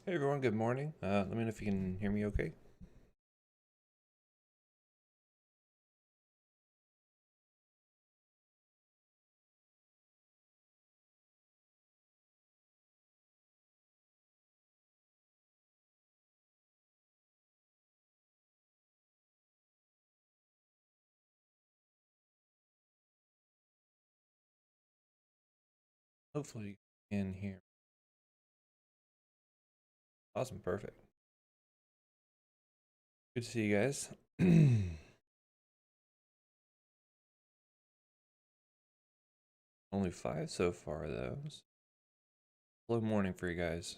Hey everyone, good morning. Let me know if you can hear me okay. Hopefully you can hear. Awesome, perfect. Good to see you guys. Only 5 so far though. Slow morning for you guys.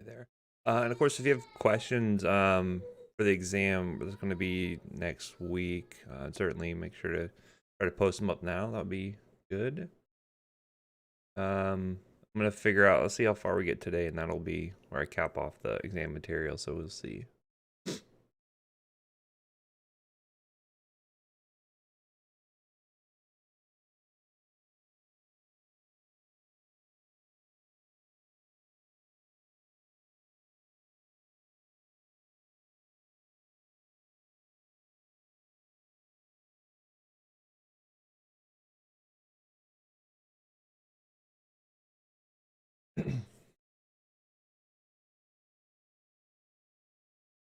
There. And of course, if you have questions for the exam, it's going to be next week. Certainly make sure to try to post them up now. That would be good. I'm going to figure out, let's see how far we get today, and that'll be where I cap off the exam material. So we'll see.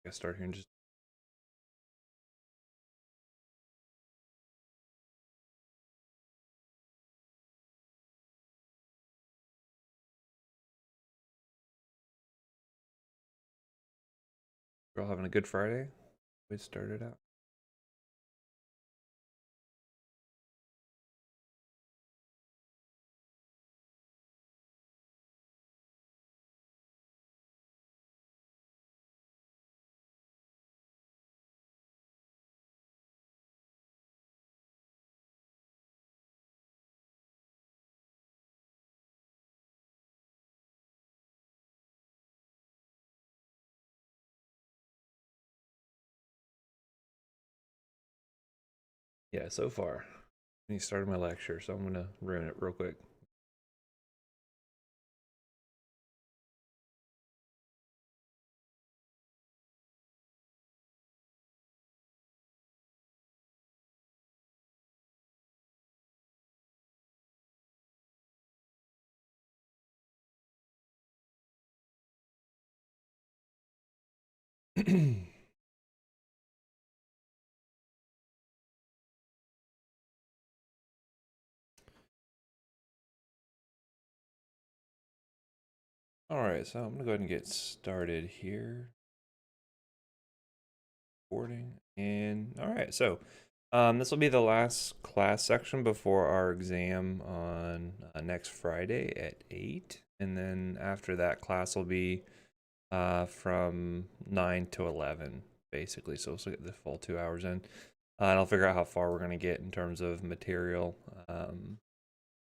I'll start here in just. We're all having a good Friday. We started out. Yeah, so far. He started my lecture, so I'm gonna ruin it real quick. All right, so I'm gonna go ahead and get started here. Recording and all right, so this will be the last class section before our exam on next Friday at 8, and then after that class will be from 9 to 11, basically. So we'll get the full 2 hours in, and I'll figure out how far we're gonna get in terms of material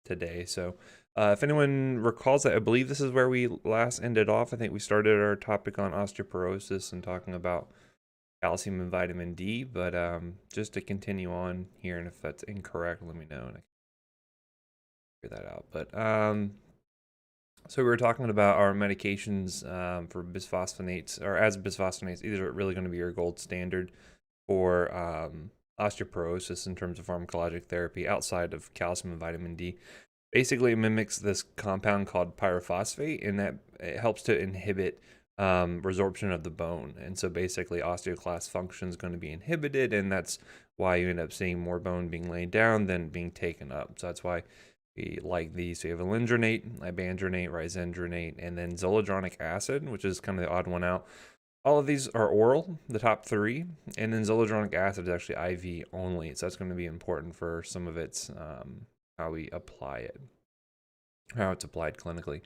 today. So if anyone recalls that, I believe this is where we last ended off. I think we started our topic on osteoporosis and talking about calcium and vitamin D, but just to continue on here, and if that's incorrect, let me know and I can figure that out. But so we were talking about our medications for bisphosphonates, or as bisphosphonates. These are really going to be your gold standard for osteoporosis in terms of pharmacologic therapy outside of calcium and vitamin D. Basically, it mimics this compound called pyrophosphate, and that it helps to inhibit resorption of the bone. And so basically, osteoclast function is going to be inhibited, and that's why you end up seeing more bone being laid down than being taken up. So that's why we like these. So you have alendronate, ibandronate, risendronate, and then zoledronic acid, which is kind of the odd one out. All of these are oral, the top 3, and then zoledronic acid is actually IV only. So that's going to be important for some of its how we apply it, how it's applied clinically.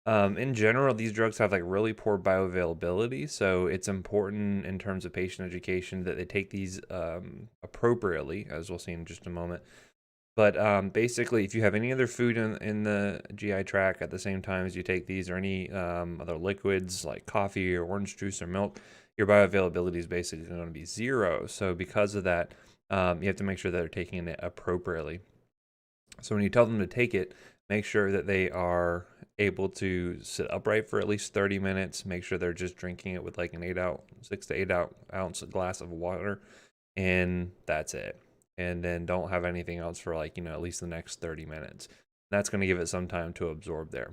In general, these drugs have like really poor bioavailability, so it's important in terms of patient education that they take these appropriately, as we'll see in just a moment. But basically, if you have any other food in the GI tract at the same time as you take these, or any other liquids like coffee or orange juice or milk, your bioavailability is basically going to be zero. So because of that, you have to make sure that they're taking it appropriately. So when you tell them to take it, make sure that they are able to sit upright for at least 30 minutes. Make sure they're just drinking it with like an 6 to 8 ounce glass of water, and that's it. And then don't have anything else for like, at least the next 30 minutes. That's going to give it some time to absorb there.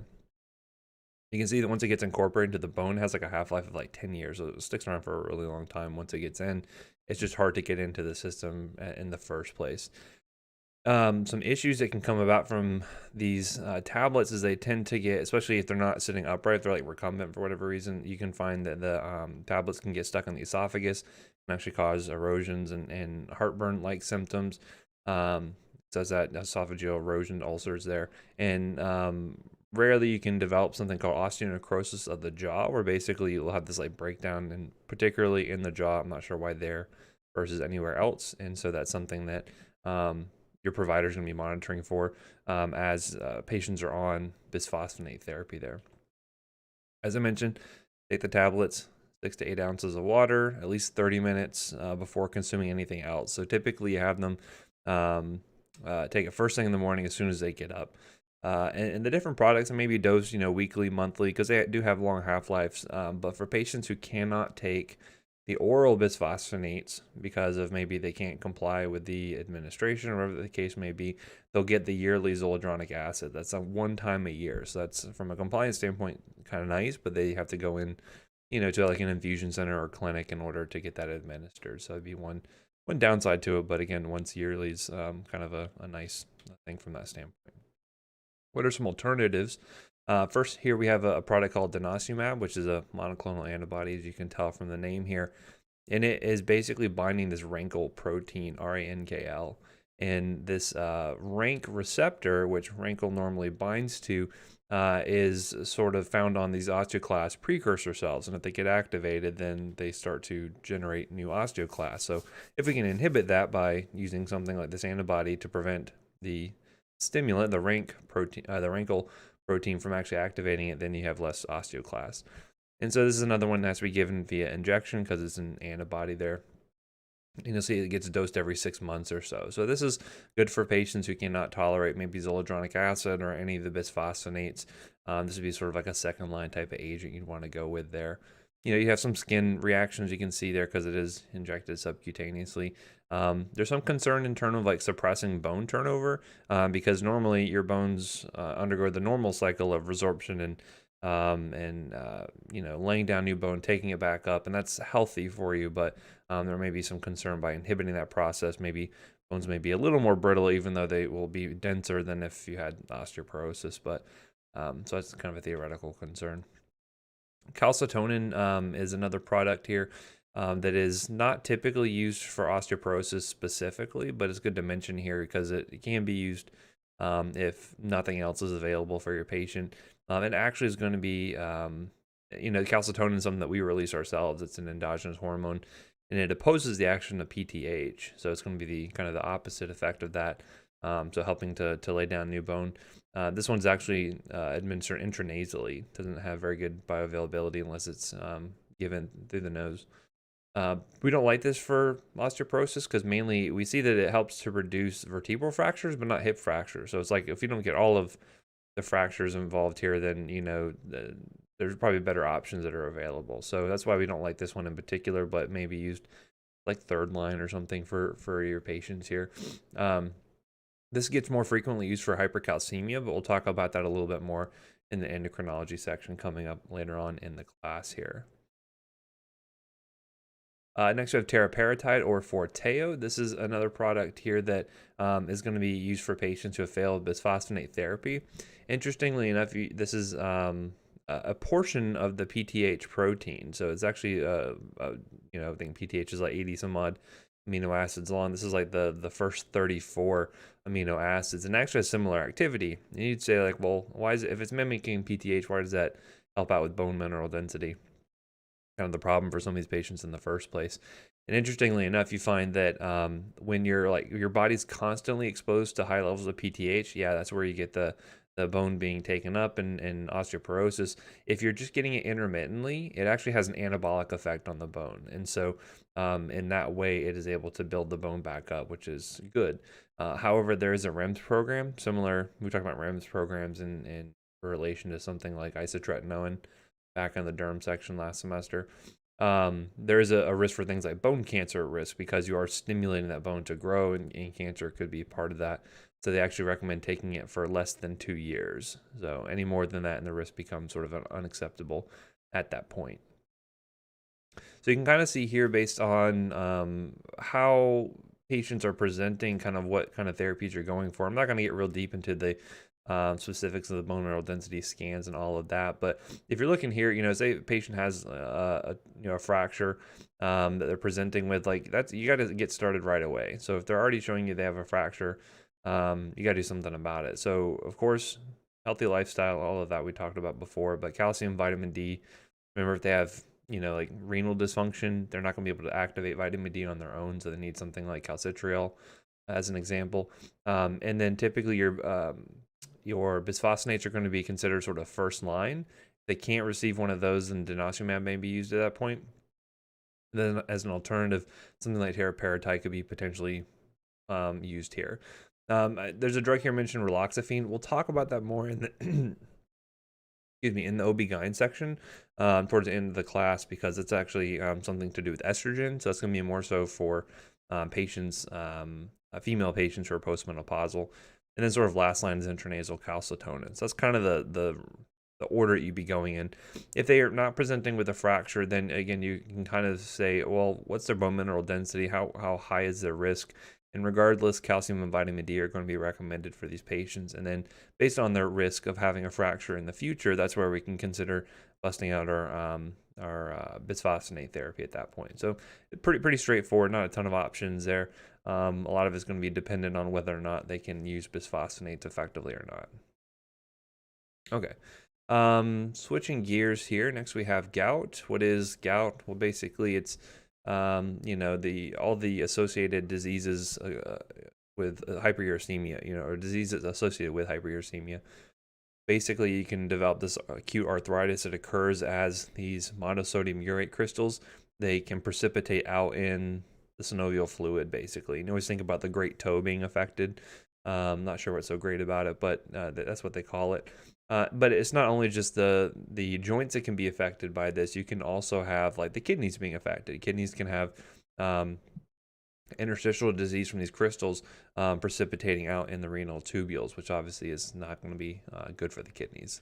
You can see that once it gets incorporated into the bone, it has like a half-life of like 10 years. So it sticks around for a really long time. Once it gets in, it's just hard to get into the system in the first place. Some issues that can come about from these tablets is they tend to get, especially if they're not sitting upright, if they're like recumbent for whatever reason, you can find that the tablets can get stuck in the esophagus and actually cause erosions and heartburn-like symptoms. Does that esophageal erosion, ulcers there. And rarely you can develop something called osteonecrosis of the jaw, where basically you'll have this like breakdown, and particularly in the jaw. I'm not sure why there versus anywhere else. And so that's something that your provider is going to be monitoring for as patients are on bisphosphonate therapy there. As I mentioned, take the tablets, 6 to 8 ounces of water, at least 30 minutes before consuming anything else. So typically you have them take it first thing in the morning as soon as they get up. And the different products, and maybe dosed, weekly, monthly, because they do have long half-lives. But for patients who cannot take the oral bisphosphonates because of maybe they can't comply with the administration or whatever the case may be, they'll get the yearly zoledronic acid. That's a one time a year. So that's, from a compliance standpoint, kind of nice, but they have to go in, to like an infusion center or clinic in order to get that administered. So that'd be one downside to it. But again, once yearly is kind of a nice thing from that standpoint. What are some alternatives? First, here we have a product called denosumab, which is a monoclonal antibody, as you can tell from the name here. And it is basically binding this rankle protein, RANKL. And this rank receptor, which rankle normally binds to, is sort of found on these osteoclast precursor cells. And if they get activated, then they start to generate new osteoclasts. So if we can inhibit that by using something like this antibody to prevent the stimulant, the rankle protein, from actually activating it, then you have less osteoclasts. And so this is another one that has to be given via injection because it's an antibody there. And you'll see it gets dosed every 6 months or so. So this is good for patients who cannot tolerate maybe zoledronic acid or any of the bisphosphonates. This would be sort of like a second line type of agent you'd want to go with there. You have some skin reactions you can see there because it is injected subcutaneously. There's some concern in terms of like suppressing bone turnover because normally your bones undergo the normal cycle of resorption and laying down new bone, taking it back up, and that's healthy for you. But there may be some concern by inhibiting that process. Maybe bones may be a little more brittle, even though they will be denser than if you had osteoporosis. But so that's kind of a theoretical concern. Calcitonin is another product here that is not typically used for osteoporosis specifically, but it's good to mention here because it can be used if nothing else is available for your patient. It actually is going to be, calcitonin is something that we release ourselves. It's an endogenous hormone, and it opposes the action of PTH. So it's going to be the kind of the opposite effect of that. So helping to lay down new bone. This one's actually administered intranasally. Doesn't have very good bioavailability unless it's given through the nose. We don't like this for osteoporosis because mainly we see that it helps to reduce vertebral fractures, but not hip fractures. So it's like if you don't get all of the fractures involved here, then there's probably better options that are available. So that's why we don't like this one in particular, but maybe used like third line or something for your patients here. This gets more frequently used for hypercalcemia, but we'll talk about that a little bit more in the endocrinology section coming up later on in the class here. Next we have teriparatide or Forteo. This is another product here that is going to be used for patients who have failed bisphosphonate therapy. Interestingly enough, this is a portion of the PTH protein. So it's actually, I think PTH is like 80 some odd amino acids long. This is like the first 34 amino acids, and actually has similar activity. And you'd say like, well, why is it, if it's mimicking PTH, why does that help out with bone mineral density? Kind of the problem for some of these patients in the first place. And interestingly enough, you find that when you're like your body's constantly exposed to high levels of PTH, yeah, that's where you get the bone being taken up and osteoporosis. If you're just getting it intermittently, it actually has an anabolic effect on the bone. And so in that way, it is able to build the bone back up, which is good. However, there is a REMS program, similar, we talked about REMS programs in relation to something like isotretinoin back in the derm section last semester. There is a risk for things like bone cancer risk because you are stimulating that bone to grow, and cancer could be part of that. So they actually recommend taking it for less than 2 years. So any more than that, and the risk becomes sort of unacceptable at that point. So you can kind of see here based on how patients are presenting, kind of what kind of therapies you're going for. I'm not going to get real deep into the specifics of the bone mineral density scans and all of that, but if you're looking here, say a patient has a fracture that they're presenting with, like that's, you got to get started right away. So if they're already showing you they have a fracture, you got to do something about it. So of course, healthy lifestyle, all of that we talked about before, but calcium, vitamin D. Remember, if they have like renal dysfunction, they're not going to be able to activate vitamin D on their own, so they need something like calcitriol as an example. And then typically your bisphosphonates are going to be considered sort of first line. If they can't receive one of those, then denosumab may be used at that point. Then as an alternative, something like teriparatide could be potentially used here. There's a drug here mentioned, raloxifene. We'll talk about that more in the excuse me, in the OB-GYN section towards the end of the class, because it's actually something to do with estrogen. So that's going to be more so for patients, female patients who are postmenopausal. And then sort of last line is intranasal calcitonin. So that's kind of the order you'd be going in. If they are not presenting with a fracture, then again, you can kind of say, well, what's their bone mineral density? How high is their risk? And regardless, calcium and vitamin D are going to be recommended for these patients. And then based on their risk of having a fracture in the future, that's where we can consider busting out our bisphosphonate therapy at that point. So pretty straightforward, not a ton of options there. A lot of it's going to be dependent on whether or not they can use bisphosphonates effectively or not. Okay. Switching gears here. Next we have gout. What is gout? Well, basically it's all the associated diseases with hyperuricemia, or diseases associated with hyperuricemia. Basically, you can develop this acute arthritis that occurs as these monosodium urate crystals, they can precipitate out in the synovial fluid, basically. You always think about the great toe being affected. Not sure what's so great about it, but that's what they call it. But it's not only just the joints that can be affected by this. You can also have like the kidneys being affected. Kidneys can have interstitial disease from these crystals precipitating out in the renal tubules, which obviously is not going to be good for the kidneys.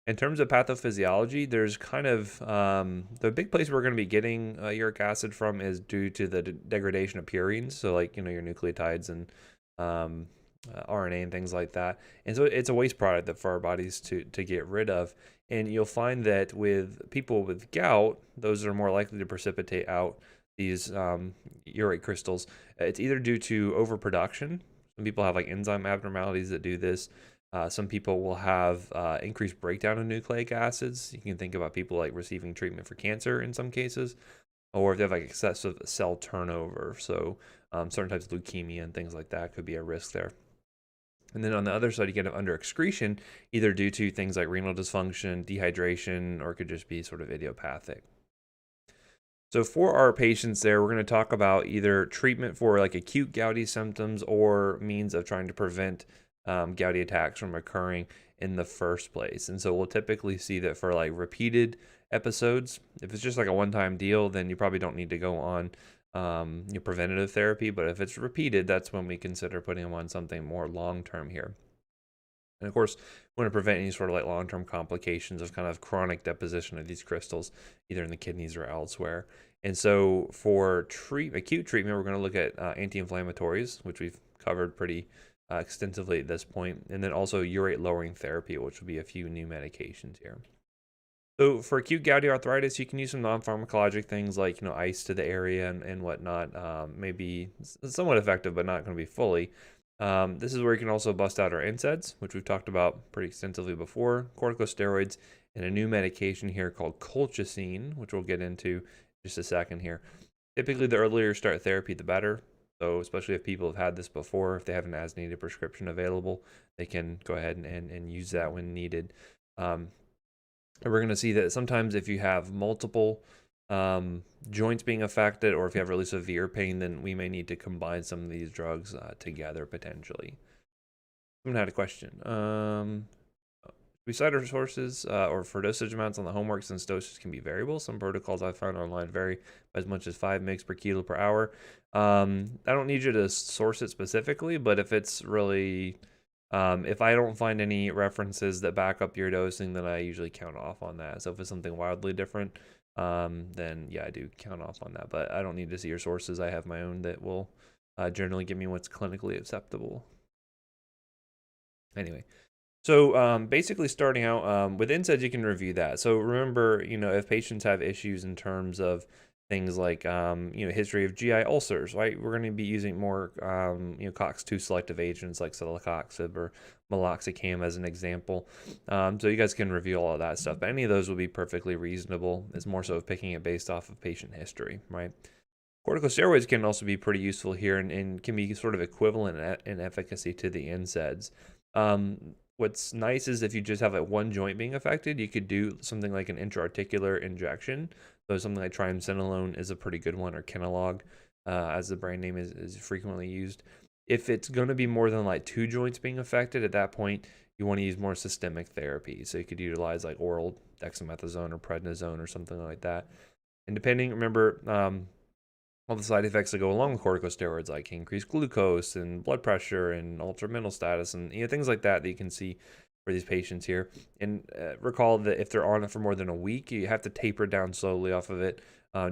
In terms of pathophysiology, there's kind of the big place we're going to be getting uric acid from is due to the degradation of purines. So like, your nucleotides and RNA and things like that. And so it's a waste product that for our bodies to get rid of. And you'll find that with people with gout, those are more likely to precipitate out these urate crystals. It's either due to overproduction. Some people have like enzyme abnormalities that do this. Some people will have increased breakdown of nucleic acids. You can think about people like receiving treatment for cancer in some cases, or if they have like excessive cell turnover. So certain types of leukemia and things like that could be a risk there. And then on the other side, you get an under excretion, either due to things like renal dysfunction, dehydration, or it could just be sort of idiopathic. So for our patients there, we're going to talk about either treatment for like acute gouty symptoms or means of trying to prevent gouty attacks from occurring in the first place. And so we'll typically see that for like repeated episodes, if it's just like a one-time deal, then you probably don't need to go on your preventative therapy. But if it's repeated, that's when we consider putting them on something more long-term here. And of course, we want to prevent any sort of like long-term complications of kind of chronic deposition of these crystals, either in the kidneys or elsewhere. And so for acute treatment, we're going to look at anti-inflammatories, which we've covered pretty extensively at this point, and then also urate lowering therapy, which will be a few new medications here. So for acute gouty arthritis, you can use some non-pharmacologic things like ice to the area and whatnot. Maybe somewhat effective, but not going to be fully. This is where you can also bust out our NSAIDs, which we've talked about pretty extensively before, corticosteroids, and a new medication here called colchicine, which we'll get into just a second here. Typically, the earlier you start therapy, the better. So especially if people have had this before, if they have an as-needed prescription available, they can go ahead and use that when needed. And we're going to see that sometimes if you have multiple joints being affected, or if you have really severe pain, then we may need to combine some of these drugs together potentially. Someone had a question. Beside our sources or for dosage amounts on the homework, since doses can be variable, some protocols I found online vary by as much as 5 mg per kilo per hour. I don't need you to source it specifically, but if it's really if I don't find any references that back up your dosing, then I usually count off on that. So if it's something wildly different, then yeah, I do count off on that. But I don't need to see your sources. I have my own that will generally give me what's clinically acceptable. Anyway, so basically starting out with NSAIDs, you can review that. So remember, if patients have issues in terms of things like history of GI ulcers, right? We're going to be using more COX-2 selective agents like celecoxib or meloxicam as an example. So you guys can review all of that stuff, but any of those will be perfectly reasonable. It's more so of picking it based off of patient history, right? Corticosteroids can also be pretty useful here and can be sort of equivalent in efficacy to the NSAIDs. What's nice is if you just have like one joint being affected, you could do something like an intra-articular injection. So something like triamcinolone is a pretty good one, or Kenalog, as the brand name is frequently used. If it's going to be more than like 2 joints being affected, at that point, you want to use more systemic therapy. So you could utilize like oral dexamethasone or prednisone or something like that. And remember, all the side effects that go along with corticosteroids, like increased glucose and blood pressure and altered mental status and things like that you can see for these patients here. And recall that if they're on it for more than a week, you have to taper down slowly off of it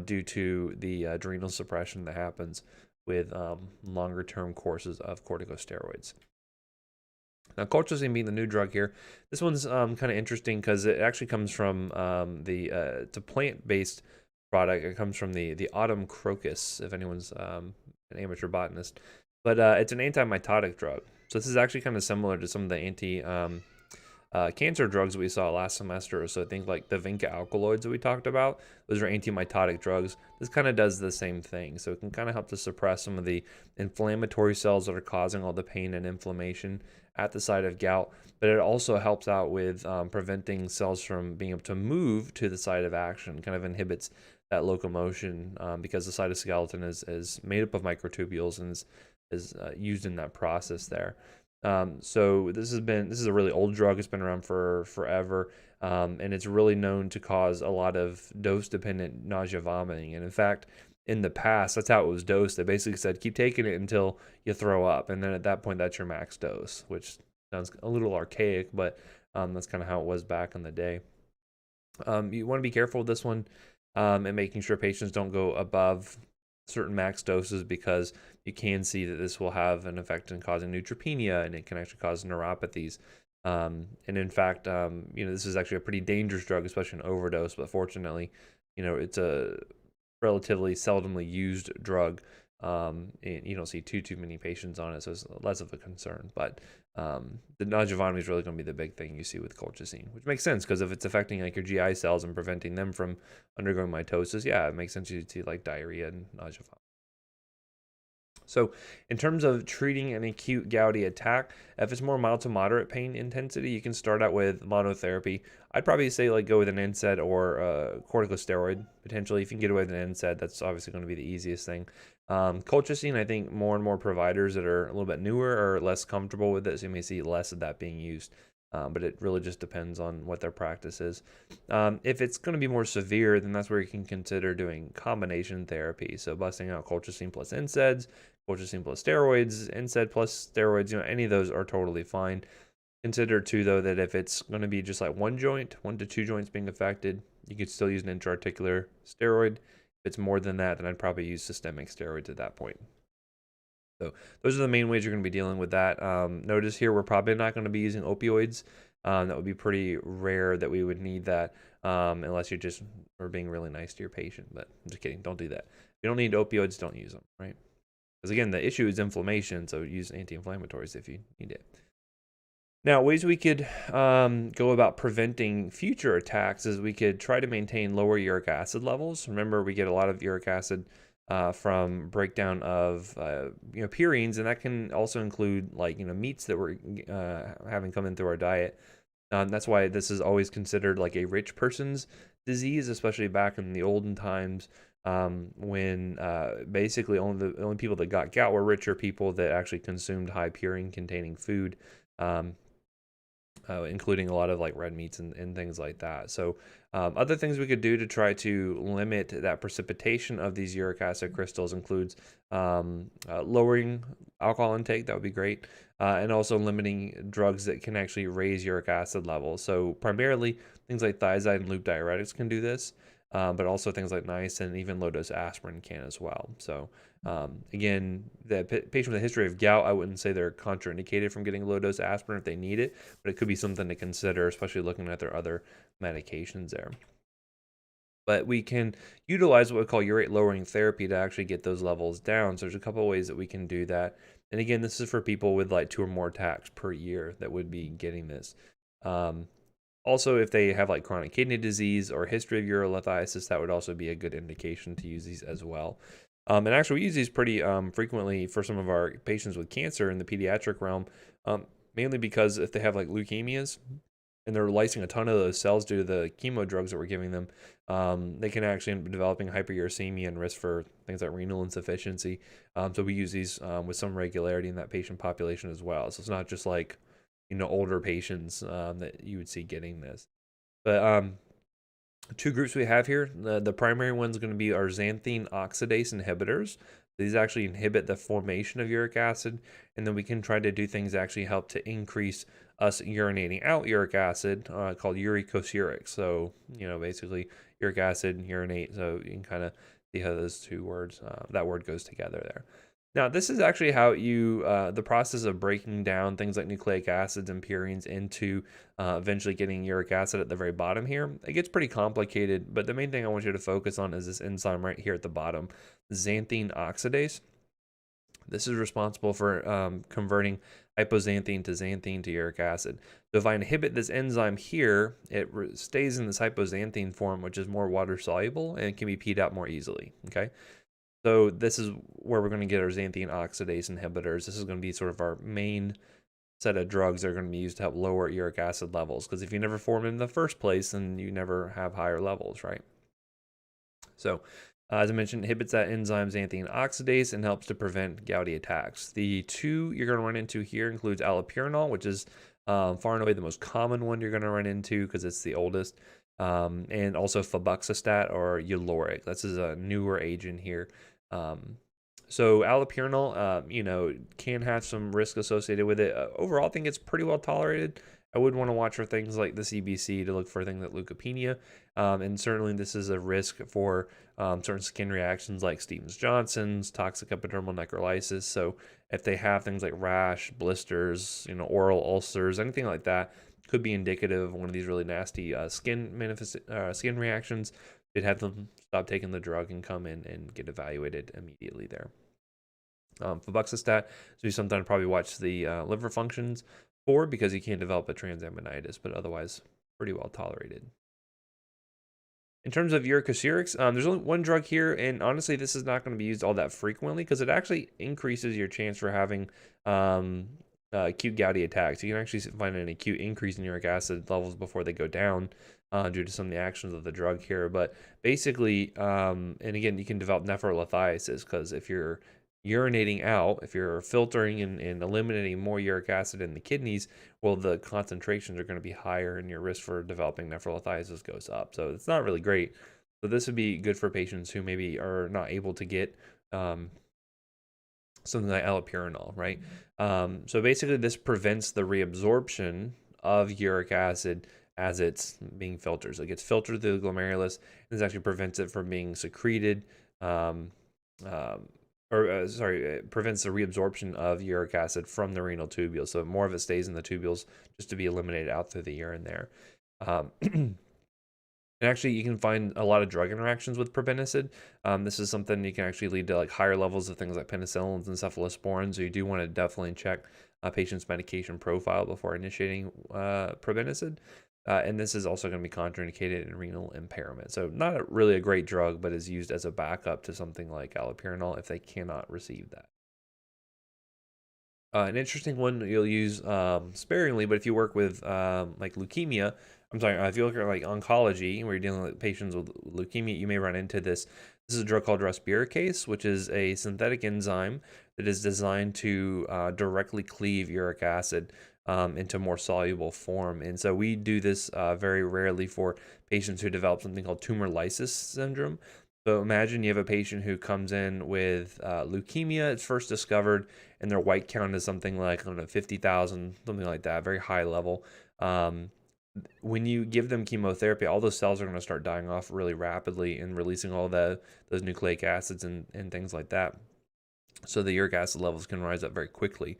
due to the adrenal suppression that happens with longer term courses of corticosteroids. Now, colchicine being the new drug here, this one's kind of interesting because it actually comes from it's a plant-based product. It comes from the autumn crocus, if anyone's an amateur botanist. But it's an antimitotic drug. So this is actually kind of similar to some of the cancer drugs we saw last semester. So I think like the vinca alkaloids that we talked about, those are antimitotic drugs. This kind of does the same thing. So it can kind of help to suppress some of the inflammatory cells that are causing all the pain and inflammation at the site of gout. But it also helps out with preventing cells from being able to move to the site of action, kind of inhibits that locomotion because the cytoskeleton is made up of microtubules and is used in that process there. So this is a really old drug. It's been around for forever, and it's really known to cause a lot of dose-dependent nausea, vomiting. And in fact, in the past, that's how it was dosed. They basically said keep taking it until you throw up, and then at that point, that's your max dose, which sounds a little archaic, but that's kind of how it was back in the day. You want to be careful with this one and making sure patients don't go above certain max doses, because you can see that this will have an effect in causing neutropenia, and it can actually cause neuropathies. And in fact, this is actually a pretty dangerous drug, especially an overdose. But fortunately, it's a relatively seldomly used drug. And you don't see too many patients on it, so it's less of a concern. But the nausea, vomiting is really going to be the big thing you see with colchicine, which makes sense because if it's affecting like your GI cells and preventing them from undergoing mitosis, yeah, it makes sense you see like diarrhea and nausea, vomiting. So in terms of treating an acute gouty attack, if it's more mild to moderate pain intensity, you can start out with monotherapy. I'd probably say like go with an NSAID or a corticosteroid, potentially. If you can get away with an NSAID, that's obviously going to be the easiest thing. Colchicine, I think more and more providers that are a little bit newer are less comfortable with it, so you may see less of that being used. But it really just depends on what their practice is. If it's going to be more severe, then that's where you can consider doing combination therapy. So busting out colchicine plus NSAIDs, colchicine plus steroids, NSAID plus steroids, any of those are totally fine. Consider too, though, that if it's going to be just like one to two joints being affected, you could still use an intra-articular steroid. If it's more than that, then I'd probably use systemic steroids at that point. So those are the main ways you're going to be dealing with that. Notice here, we're probably not going to be using opioids That would be pretty rare that we would need that, unless you just are being really nice to your patient. But I'm just kidding. Don't do that. If you don't need opioids, don't use them, right? Because again, the issue is inflammation, so use anti-inflammatories if you need it. Now, ways we could go about preventing future attacks is we could try to maintain lower uric acid levels. Remember, we get a lot of uric acid from breakdown of purines, and that can also include meats that we're having come in through our diet. That's why this is always considered like a rich person's disease, especially back in the olden times, when basically the only people that got gout were richer people that actually consumed high purine containing food. Including a lot of like red meats and things like that. So other things we could do to try to limit that precipitation of these uric acid crystals includes lowering alcohol intake. That would be great. And also limiting drugs that can actually raise uric acid levels. So primarily things like thiazide and loop diuretics can do this. But also things like niacin and even low-dose aspirin can as well. So again, the patient with a history of gout, I wouldn't say they're contraindicated from getting low-dose aspirin if they need it, but it could be something to consider, especially looking at their other medications there. But we can utilize what we call urate lowering therapy to actually get those levels down. So there's a couple of ways that we can do that. And again, this is for people with like 2 or more attacks per year that would be getting this. Also, if they have like chronic kidney disease or history of urolithiasis, that would also be a good indication to use these as well. And actually, we use these pretty frequently for some of our patients with cancer in the pediatric realm, mainly because if they have like leukemias and they're lysing a ton of those cells due to the chemo drugs that we're giving them, they can actually end up developing hyperuricemia and risk for things like renal insufficiency. So we use these with some regularity in that patient population as well. So it's not just like older patients that you would see getting this. But 2 groups we have here. The primary one's going to be our xanthine oxidase inhibitors. These actually inhibit the formation of uric acid, and then we can try to do things that actually help to increase us urinating out uric acid, called uricosuric. So, basically uric acid and urinate. So you can kind of see how those 2 words, that word goes together there. Now, this is actually how the process of breaking down things like nucleic acids and purines into eventually getting uric acid at the very bottom here. It gets pretty complicated, but the main thing I want you to focus on is this enzyme right here at the bottom, xanthine oxidase. This is responsible for converting hypoxanthine to xanthine to uric acid. So if I inhibit this enzyme here, it stays in this hypoxanthine form, which is more water soluble and can be peed out more easily, okay? So this is where we're going to get our xanthine oxidase inhibitors. This is going to be sort of our main set of drugs that are going to be used to help lower uric acid levels. Because if you never form them in the first place, then you never have higher levels, right? So as I mentioned, inhibits that enzyme xanthine oxidase and helps to prevent gouty attacks. The 2 you're going to run into here includes allopurinol, which is far and away the most common one you're going to run into because it's the oldest. And also febuxostat or Uloric. This is a newer agent here. So allopurinol, can have some risk associated with it. Overall, I think it's pretty well tolerated. I would want to watch for things like the CBC to look for things like leukopenia. And certainly this is a risk for certain skin reactions like Stevens-Johnson's, toxic epidermal necrolysis. So if they have things like rash, blisters, oral ulcers, anything like that, could be indicative of one of these really nasty skin reactions. You'd have them stop taking the drug and come in and get evaluated immediately there. Febuxostat is something I'd probably watch the liver functions for because you can develop a transaminitis, but otherwise pretty well tolerated. In terms of uricosurics, there's only 1 drug here, and honestly, this is not going to be used all that frequently because it actually increases your chance for having acute gouty attacks. You can actually find an acute increase in uric acid levels before they go down due to some of the actions of the drug here. But basically, and again, you can develop nephrolithiasis because if you're urinating out, if you're filtering and eliminating more uric acid in the kidneys, well, the concentrations are going to be higher and your risk for developing nephrolithiasis goes up. So it's not really great. So this would be good for patients who maybe are not able to get something like allopurinol, right? So basically this prevents the reabsorption of uric acid as it's being filtered. So it gets filtered through the glomerulus, and this actually prevents it from being secreted prevents the reabsorption of uric acid from the renal tubules. So more of it stays in the tubules just to be eliminated out through the urine there. And actually, you can find a lot of drug interactions with probenecid. This is something you can actually lead to like higher levels of things like penicillins and cephalosporins. So you do want to definitely check a patient's medication profile before initiating probenecid. And this is also going to be contraindicated in renal impairment. So not really a great drug, but is used as a backup to something like allopurinol if they cannot receive that. An interesting one you'll use sparingly, but if you work with like leukemia, I'm sorry, if you look at like oncology, where you're dealing with patients with leukemia, you may run into this. This is a drug called Respiricase, which is a synthetic enzyme that is designed to directly cleave uric acid into more soluble form. And so we do this very rarely for patients who develop something called tumor lysis syndrome. So imagine you have a patient who comes in with leukemia. It's first discovered, and their white count is something like, I don't know, 50,000, something like that, very high level. When you give them chemotherapy, all those cells are going to start dying off really rapidly and releasing all those nucleic acids and things like that. So the uric acid levels can rise up very quickly.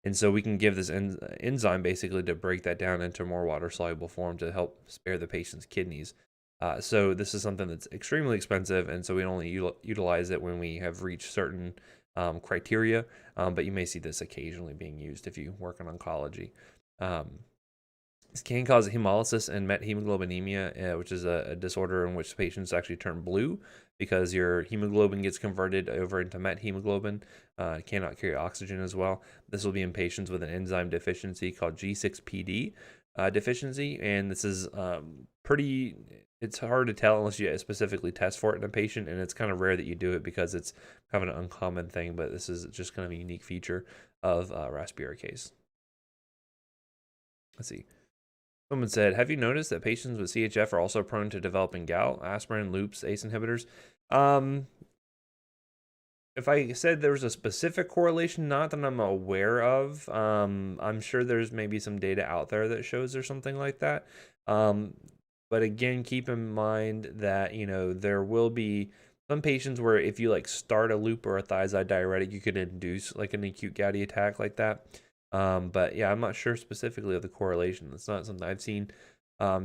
And so we can give this enzyme basically to break that down into more water-soluble form to help spare the patient's kidneys. So this is something that's extremely expensive, and so we only utilize it when we have reached certain criteria, but you may see this occasionally being used if you work in oncology. This can cause hemolysis and methemoglobinemia, which is a disorder in which patients actually turn blue because your hemoglobin gets converted over into methemoglobin. It cannot carry oxygen as well. This will be in patients with an enzyme deficiency called G6PD deficiency, and this is it's hard to tell unless you specifically test for it in a patient, and it's kind of rare that you do it because it's kind of an uncommon thing, but this is just kind of a unique feature of Respiricase. Let's see. Someone said, have you noticed that patients with CHF are also prone to developing gout? Aspirin Loops, ACE inhibitors. If I said there was a specific correlation, not that I'm aware of, I'm sure there's maybe some data out there that shows there's something like that. But again, keep in mind that, there will be some patients where if you like start a loop or a thiazide diuretic, you could induce like an acute gouty attack like that. But yeah, I'm not sure specifically of the correlation. It's not something I've seen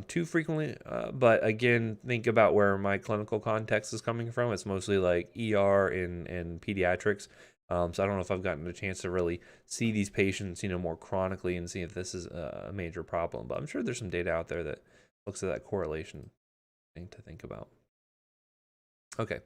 too frequently. But again, think about where my clinical context is coming from. It's mostly like ER and pediatrics. So I don't know if I've gotten a chance to really see these patients, more chronically and see if this is a major problem. But I'm sure there's some data out there that looks at that correlation thing to think about. Okay.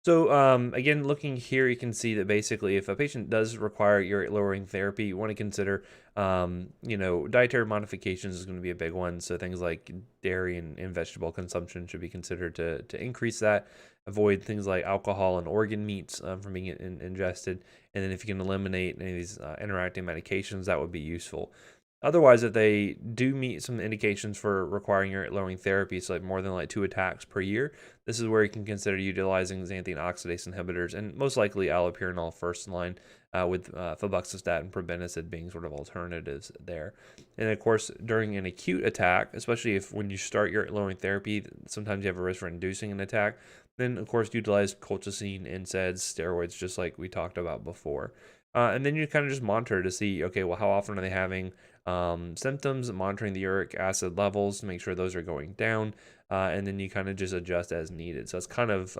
So again, looking here, you can see that basically if a patient does require uric lowering therapy, you want to consider, dietary modifications is going to be a big one. So things like dairy and vegetable consumption should be considered to increase that. Avoid things like alcohol and organ meats from being ingested. And then if you can eliminate any of these interacting medications, that would be useful. Otherwise, if they do meet some indications for requiring uric lowering therapy, so like more than like 2 attacks per year, this is where you can consider utilizing xanthine oxidase inhibitors, and most likely allopurinol first in line, with febuxostat and probenecid being sort of alternatives there. And of course, during an acute attack, especially when you start uric lowering therapy, sometimes you have a risk for inducing an attack. Then of course utilize colchicine, NSAIDs, steroids, just like we talked about before. And then you kind of just monitor to see, okay, well, how often are they having symptoms, monitoring the uric acid levels to make sure those are going down, and then you kind of just adjust as needed. So it's kind of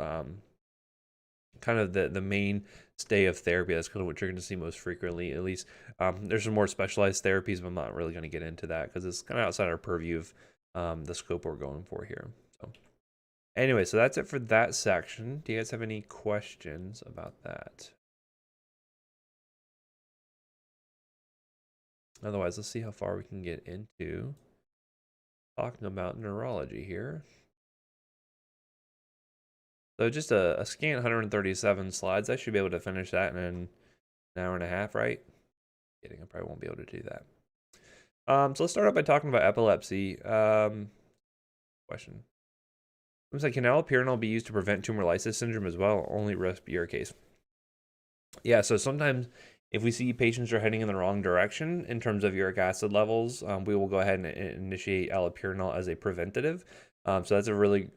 the mainstay of therapy. That's kind of what you're going to see most frequently, at least. There's some more specialized therapies, but I'm not really going to get into that because it's kind of outside our purview of the scope we're going for here. So anyway, so that's it for that section. Do you guys have any questions about that? Otherwise, let's see how far we can get into talking about neurology here. So just a scant 137 slides. I should be able to finish that in an hour and a half, right? Kidding, I probably won't be able to do that. So let's start off by talking about epilepsy. Question. Looks like, can allopurinol be used to prevent tumor lysis syndrome as well? Only Respiricase. Yeah, so sometimes If we see patients are heading in the wrong direction in terms of uric acid levels, we will go ahead and initiate allopurinol as a preventative. So that's a really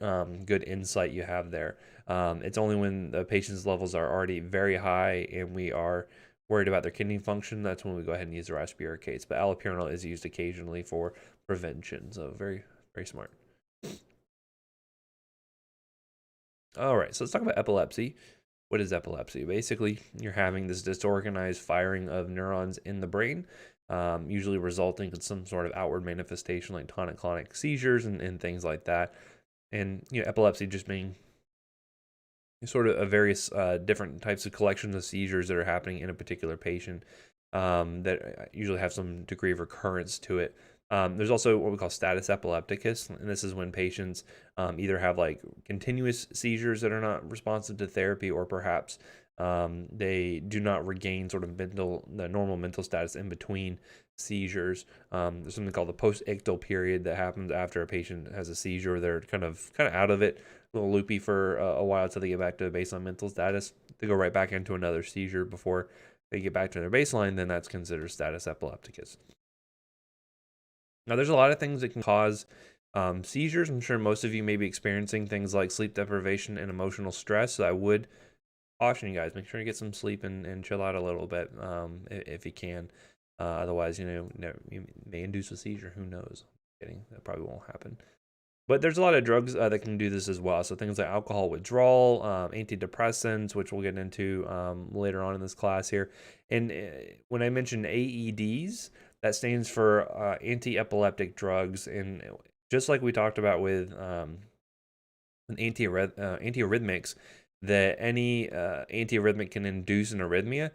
good insight you have there. It's only when the patient's levels are already very high and we are worried about their kidney function, that's when we go ahead and use the raspuricase. But allopurinol is used occasionally for prevention. So very, very smart. All right, so let's talk about epilepsy. What is epilepsy? Basically, you're having this disorganized firing of neurons in the brain, usually resulting in some sort of outward manifestation like tonic-clonic seizures and things like that. And epilepsy just being sort of a various different types of collections of seizures that are happening in a particular patient that usually have some degree of recurrence to it. There's also what we call status epilepticus, and this is when patients either have like continuous seizures that are not responsive to therapy, or perhaps they do not regain sort of the normal mental status in between seizures. There's something called the post-ictal period that happens after a patient has a seizure. They're kind of out of it, a little loopy for a while until they get back to baseline mental status. They go right back into another seizure before they get back to their baseline. Then that's considered status epilepticus. Now, there's a lot of things that can cause seizures. I'm sure most of you may be experiencing things like sleep deprivation and emotional stress. So I would caution you guys, make sure you get some sleep and chill out a little bit if you can. Otherwise, you may induce a seizure. Who knows? Kidding. That probably won't happen. But there's a lot of drugs that can do this as well. So things like alcohol withdrawal, antidepressants, which we'll get into later on in this class here. And when I mentioned AEDs, that stands for anti-epileptic drugs. And just like we talked about with antiarrhythmics, that any antiarrhythmic can induce an arrhythmia,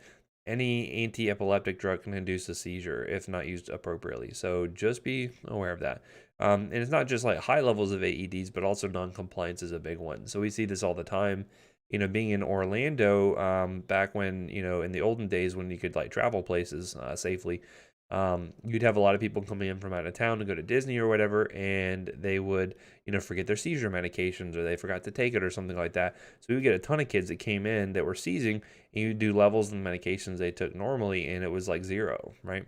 any anti-epileptic drug can induce a seizure if not used appropriately. So just be aware of that. And it's not just like high levels of AEDs, but also non-compliance is a big one. So we see this all the time. Being in Orlando, back when, in the olden days when you could like travel places safely, you'd have a lot of people coming in from out of town to go to Disney or whatever, and they would, forget their seizure medications, or they forgot to take it or something like that. So we would get a ton of kids that came in that were seizing, and you do levels in the medications they took normally, and it was like 0, right?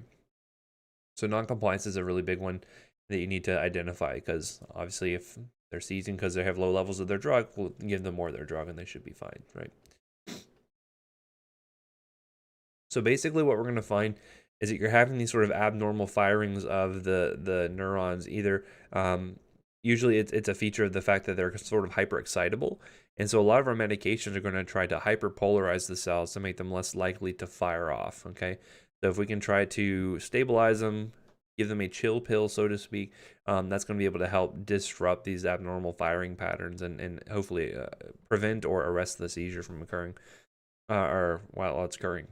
So non-compliance is a really big one that you need to identify, because obviously if they're seizing because they have low levels of their drug, we'll give them more of their drug and they should be fine, right? So basically what we're going to find is that you're having these sort of abnormal firings of the neurons. Either usually it's a feature of the fact that they're sort of hyperexcitable, and so a lot of our medications are going to try to hyperpolarize the cells to make them less likely to fire off. Okay, so if we can try to stabilize them, give them a chill pill, so to speak, that's going to be able to help disrupt these abnormal firing patterns and hopefully prevent or arrest the seizure from occurring or while it's occurring.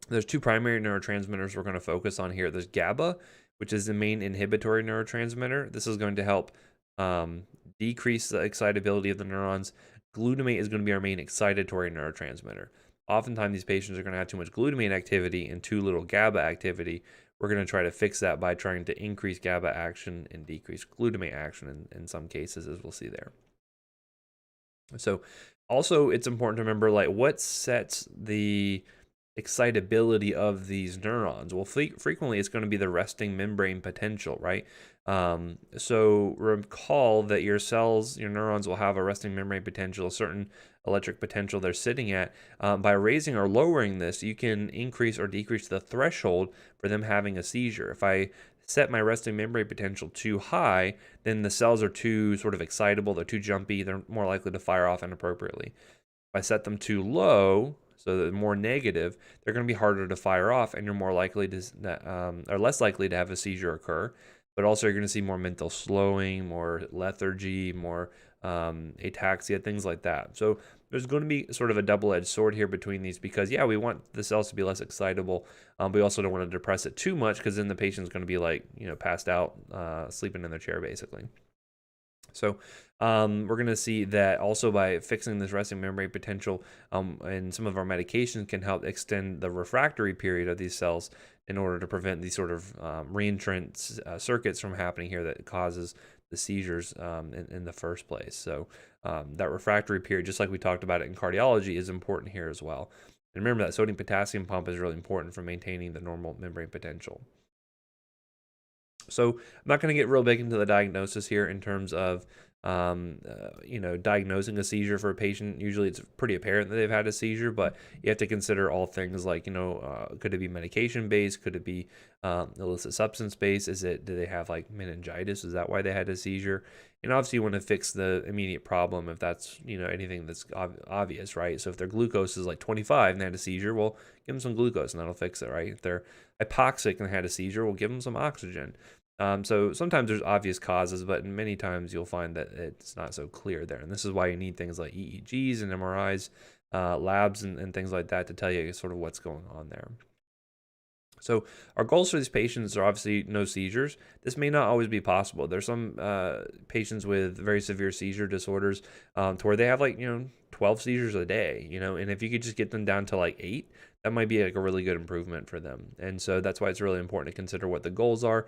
There's 2 primary neurotransmitters we're going to focus on here. There's GABA, which is the main inhibitory neurotransmitter. This is going to help decrease the excitability of the neurons. Glutamate is going to be our main excitatory neurotransmitter. Oftentimes, these patients are going to have too much glutamate activity and too little GABA activity. We're going to try to fix that by trying to increase GABA action and decrease glutamate action in some cases, as we'll see there. So also, it's important to remember, like, what sets the excitability of these neurons? Well, frequently it's going to be the resting membrane potential, right? So recall that your cells, your neurons will have a resting membrane potential, a certain electric potential they're sitting at. By raising or lowering this, you can increase or decrease the threshold for them having a seizure. If I set my resting membrane potential too high, then the cells are too sort of excitable, they're too jumpy, they're more likely to fire off inappropriately. If I set them too low, so they're more negative, they're going to be harder to fire off, and you're more likely to, or less likely to have a seizure occur. But also, you're going to see more mental slowing, more lethargy, more ataxia, things like that. So there's going to be sort of a double-edged sword here between these, because yeah, we want the cells to be less excitable. We also don't want to depress it too much, because then the patient's going to be like, passed out, sleeping in their chair, basically. So we're going to see that also by fixing this resting membrane potential, and some of our medications can help extend the refractory period of these cells in order to prevent these sort of reentrant circuits from happening here that causes the seizures in the first place. So that refractory period, just like we talked about it in cardiology, is important here as well. And remember that sodium potassium pump is really important for maintaining the normal membrane potential. So I'm not going to get real big into the diagnosis here in terms of, diagnosing a seizure for a patient. Usually it's pretty apparent that they've had a seizure, but you have to consider all things like, could it be medication based? Could it be illicit substance based? Do they have like meningitis? Is that why they had a seizure? And obviously you want to fix the immediate problem if that's, anything that's obvious, right? So if their glucose is like 25 and they had a seizure, well, give them some glucose and that'll fix it, right? If they're hypoxic and had a seizure, we'll give them some oxygen. So sometimes there's obvious causes, but many times you'll find that it's not so clear there. And this is why you need things like EEGs and MRIs, labs and things like that to tell you sort of what's going on there. So our goals for these patients are obviously no seizures. This may not always be possible. There's some patients with very severe seizure disorders to where they have 12 seizures a day, and if you could just get them down to like 8, that might be like a really good improvement for them. And so that's why it's really important to consider what the goals are.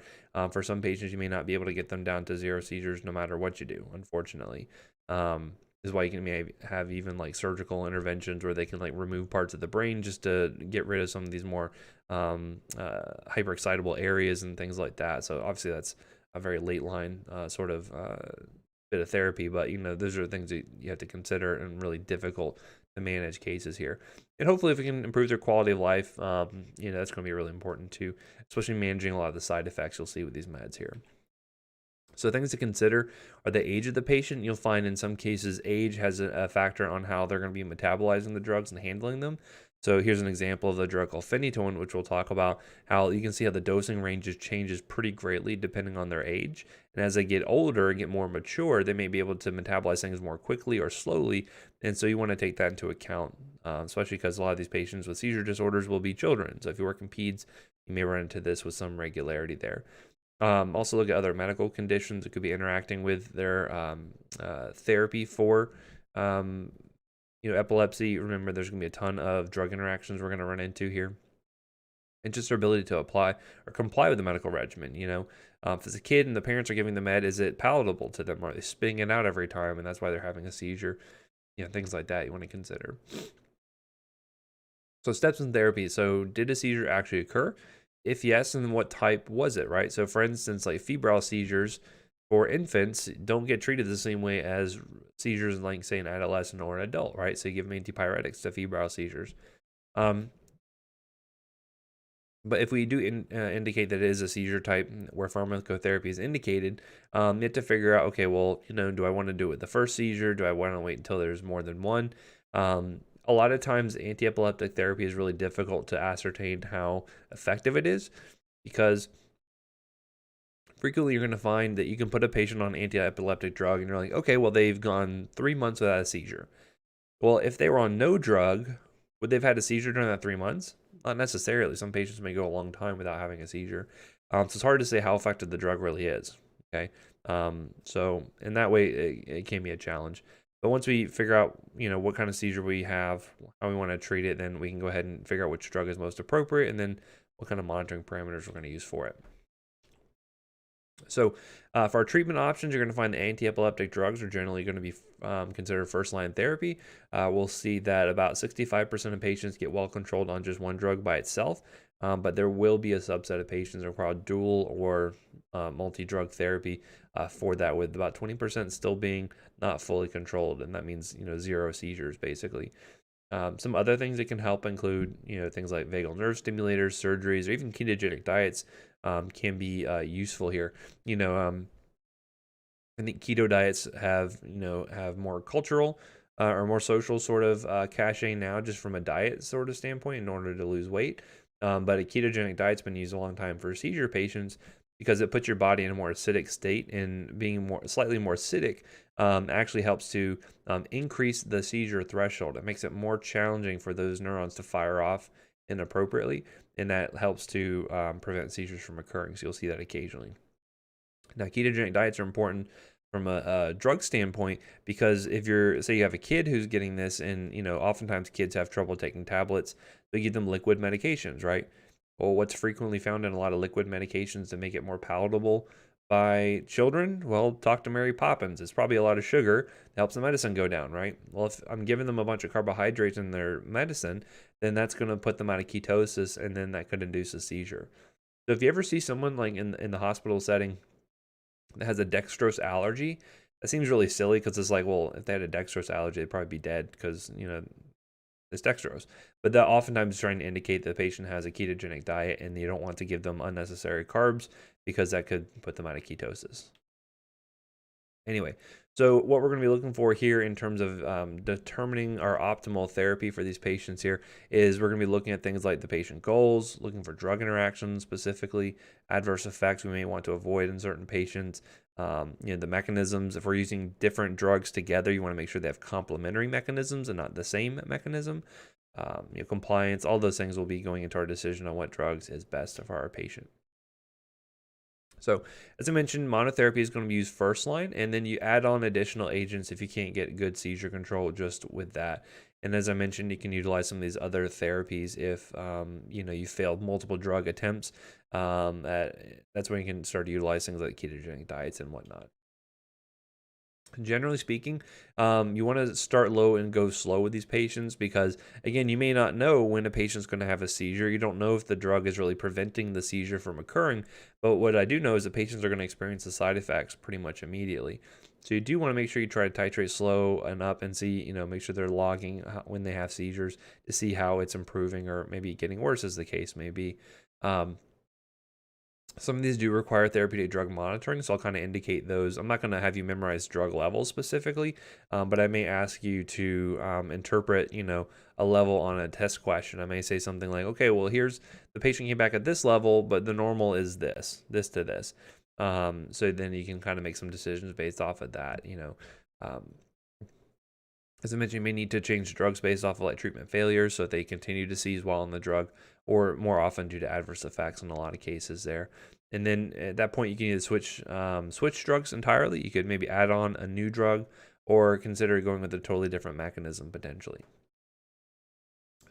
For some patients, you may not be able to get them down to 0 seizures no matter what you do, unfortunately. Is why you can have even like surgical interventions where they can like remove parts of the brain just to get rid of some of these more hyperexcitable areas and things like that. So obviously that's a very late line sort of bit of therapy, but those are things that you have to consider and really difficult to manage cases here. And hopefully if we can improve their quality of life, that's going to be really important too, especially managing a lot of the side effects you'll see with these meds here. So things to consider are the age of the patient. You'll find in some cases age has a factor on how they're going to be metabolizing the drugs and handling them. So here's an example of the drug called Phenytoin, which we'll talk about how you can see how the dosing ranges changes pretty greatly depending on their age. And as they get older and get more mature, they may be able to metabolize things more quickly or slowly. And so you want to take that into account, especially because a lot of these patients with seizure disorders will be children. So if you work in peds, you may run into this with some regularity there. Also look at other medical conditions. It could be interacting with their therapy for epilepsy. Remember, there's going to be a ton of drug interactions we're going to run into here. And just their ability to apply or comply with the medical regimen. If it's a kid and the parents are giving the med, is it palatable to them? Are they spitting it out every time and that's why they're having a seizure? Things like that you want to consider. So steps in therapy. So did a seizure actually occur? If yes, then what type was it, right? So for instance, like febrile seizures for infants don't get treated the same way as seizures in like say an adolescent or an adult, right? So you give them antipyretics to febrile seizures. But if we do indicate that it is a seizure type where pharmacotherapy is indicated, you have to figure out, okay, well, do I want to do it with the first seizure? Do I want to wait until there's more than one? A lot of times anti-epileptic therapy is really difficult to ascertain how effective it is because frequently you're going to find that you can put a patient on anti-epileptic drug and you're like, okay, well, they've gone 3 months without a seizure. Well, if they were on no drug, would they've had a seizure during that 3 months? Not necessarily. Some patients may go a long time without having a seizure. So it's hard to say how effective the drug really is. Okay. So in that way, it can be a challenge. But once we figure out, what kind of seizure we have, how we want to treat it, then we can go ahead and figure out which drug is most appropriate and then what kind of monitoring parameters we're going to use for it. So for our treatment options, you're going to find the anti-epileptic drugs are generally going to be considered first-line therapy. We'll see that about 65% of patients get well controlled on just one drug by itself, but there will be a subset of patients that require dual or multi-drug therapy for that, with about 20% still being not fully controlled, and that means 0 seizures basically. Some other things that can help include things like vagal nerve stimulators, surgeries, or even ketogenic diets can be useful here. I think keto diets have more cultural or more social sort of cachet now, just from a diet sort of standpoint, in order to lose weight. But a ketogenic diet's been used a long time for seizure patients because it puts your body in a more acidic state, and being slightly more acidic actually helps to increase the seizure threshold. It makes it more challenging for those neurons to fire off inappropriately, and that helps to prevent seizures from occurring. So you'll see that occasionally. Now, ketogenic diets are important from a drug standpoint because if say you have a kid who's getting this, and oftentimes kids have trouble taking tablets, they give them liquid medications, right? Well, what's frequently found in a lot of liquid medications to make it more palatable by children, well, talk to Mary Poppins. It's probably a lot of sugar that helps the medicine go down, right? Well, if I'm giving them a bunch of carbohydrates in their medicine, then that's going to put them out of ketosis, and then that could induce a seizure. So if you ever see someone like in the hospital setting that has a dextrose allergy, that seems really silly because it's like, well, if they had a dextrose allergy, they'd probably be dead because, it's dextrose. But that oftentimes is trying to indicate that the patient has a ketogenic diet and you don't want to give them unnecessary carbs because that could put them out of ketosis. Anyway, so what we're going to be looking for here in terms of determining our optimal therapy for these patients here is we're going to be looking at things like the patient goals, looking for drug interactions, specifically adverse effects we may want to avoid in certain patients. The mechanisms, if we're using different drugs together, you want to make sure they have complementary mechanisms and not the same mechanism. Compliance, all those things will be going into our decision on what drugs is best for our patient. So as I mentioned, monotherapy is going to be used first line, and then you add on additional agents if you can't get good seizure control just with that. And as I mentioned, you can utilize some of these other therapies if you failed multiple drug attempts. That's when you can start to utilize things like ketogenic diets and whatnot. Generally speaking, you want to start low and go slow with these patients because, again, you may not know when a patient's going to have a seizure. You don't know if the drug is really preventing the seizure from occurring. But what I do know is that patients are going to experience the side effects pretty much immediately. So you do want to make sure you try to titrate slow and up and see, make sure they're logging when they have seizures to see how it's improving or maybe getting worse as the case may be. Some of these do require therapeutic drug monitoring, so I'll kind of indicate those. I'm not going to have you memorize drug levels specifically, but I may ask you to interpret, a level on a test question. I may say something like, okay, well, here's the patient came back at this level, but the normal is this to this. So then you can kind of make some decisions based off of that, As I mentioned, you may need to change drugs based off of like treatment failures, so if they continue to seize while on the drug, or more often due to adverse effects in a lot of cases there. And then at that point, you can either switch drugs entirely. You could maybe add on a new drug, or consider going with a totally different mechanism potentially.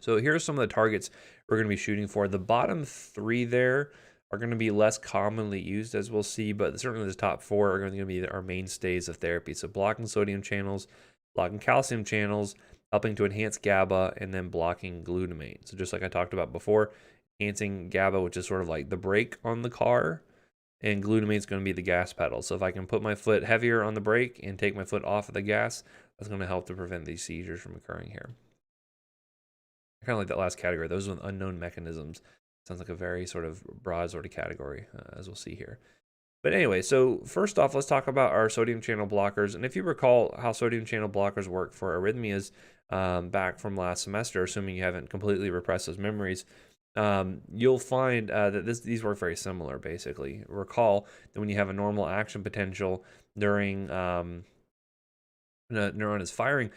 So here are some of the targets we're going to be shooting for. The bottom three there are going to be less commonly used, as we'll see, but certainly the top four are going to be our mainstays of therapy. So blocking sodium channels, blocking calcium channels, helping to enhance GABA, and then blocking glutamate. So just like I talked about before, enhancing GABA, which is sort of like the brake on the car, and glutamate is going to be the gas pedal. So if I can put my foot heavier on the brake and take my foot off of the gas, that's going to help to prevent these seizures from occurring here. I kind of like that last category. Those with unknown mechanisms. Sounds like a very sort of broad sort of category, as we'll see here. But anyway, so first off, let's talk about our sodium channel blockers. And if you recall how sodium channel blockers work for arrhythmias back from last semester, assuming you haven't completely repressed those memories, you'll find that these work very similar, basically. Recall that when you have a normal action potential during a neuron is firing,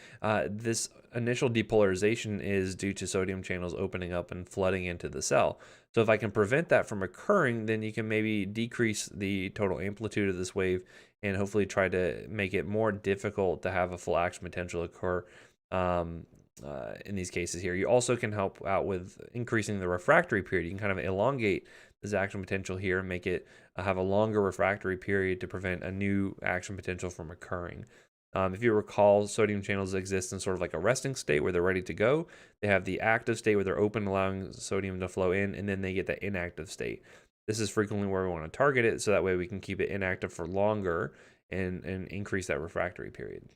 this initial depolarization is due to sodium channels opening up and flooding into the cell. So if I can prevent that from occurring, then you can maybe decrease the total amplitude of this wave and hopefully try to make it more difficult to have a full action potential occur in these cases here. You also can help out with increasing the refractory period. You can kind of elongate this action potential here and make it have a longer refractory period to prevent a new action potential from occurring. If you recall, sodium channels exist in sort of like a resting state where they're ready to go. They have the active state where they're open, allowing sodium to flow in, and then they get the inactive state. This is frequently where we want to target it, so that way we can keep it inactive for longer and increase that refractory period.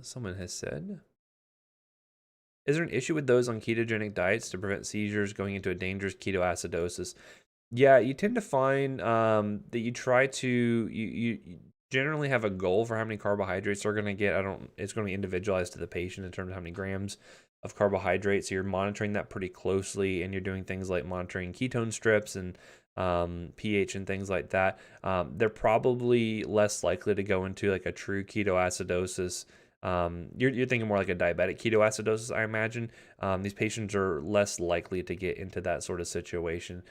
Someone has said, is there an issue with those on ketogenic diets to prevent seizures going into a dangerous ketoacidosis? Yeah, you tend to find that you try to, you generally have a goal for how many carbohydrates they're going to get. It's going to be individualized to the patient in terms of how many grams of carbohydrates. So you're monitoring that pretty closely, and you're doing things like monitoring ketone strips and pH and things like that. They're probably less likely to go into like a true ketoacidosis. You're thinking more like a diabetic ketoacidosis, I imagine. These patients are less likely to get into that sort of situation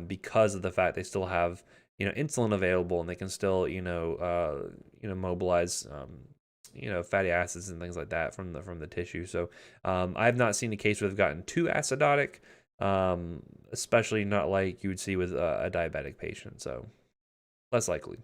because of the fact they still have insulin available, and they can still mobilize fatty acids and things like that from the tissue. So I have not seen a case where they've gotten too acidotic, especially not like you would see with a diabetic patient, so less likely.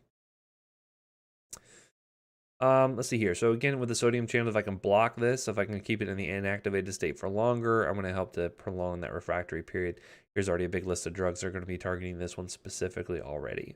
Let's see here. So again, with the sodium channel, if I can block this, if I can keep it in the inactivated state for longer, I'm going to help to prolong that refractory period. Here's already a big list of drugs that are going to be targeting this one specifically already.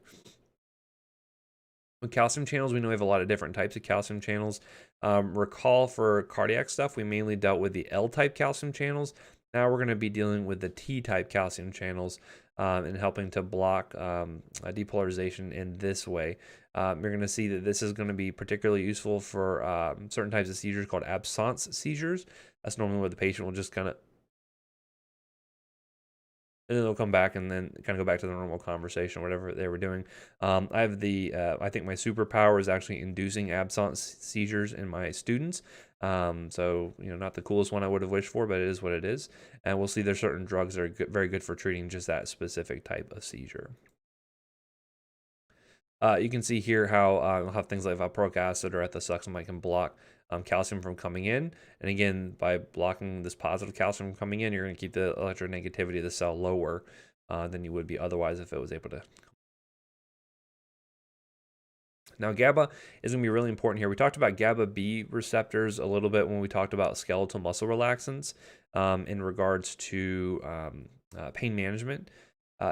With calcium channels, we know we have a lot of different types of calcium channels. Recall for cardiac stuff, we mainly dealt with the L-type calcium channels. Now we're going to be dealing with the T-type calcium channels and helping to block depolarization in this way. You're going to see that this is going to be particularly useful for certain types of seizures called absence seizures. That's normally where the patient will just kind of, and then they'll come back and then kind of go back to the normal conversation, whatever they were doing. I have I think my superpower is actually inducing absence seizures in my students. So, not the coolest one I would have wished for, but it is what it is. And we'll see there's certain drugs that are very good for treating just that specific type of seizure. You can see here how you'll have things like valproic acid or ethosuximide can block calcium from coming in. And again, by blocking this positive calcium from coming in, you're going to keep the electronegativity of the cell lower than you would be otherwise if it was able to. Now, GABA is going to be really important here. We talked about GABA B receptors a little bit when we talked about skeletal muscle relaxants in regards to pain management.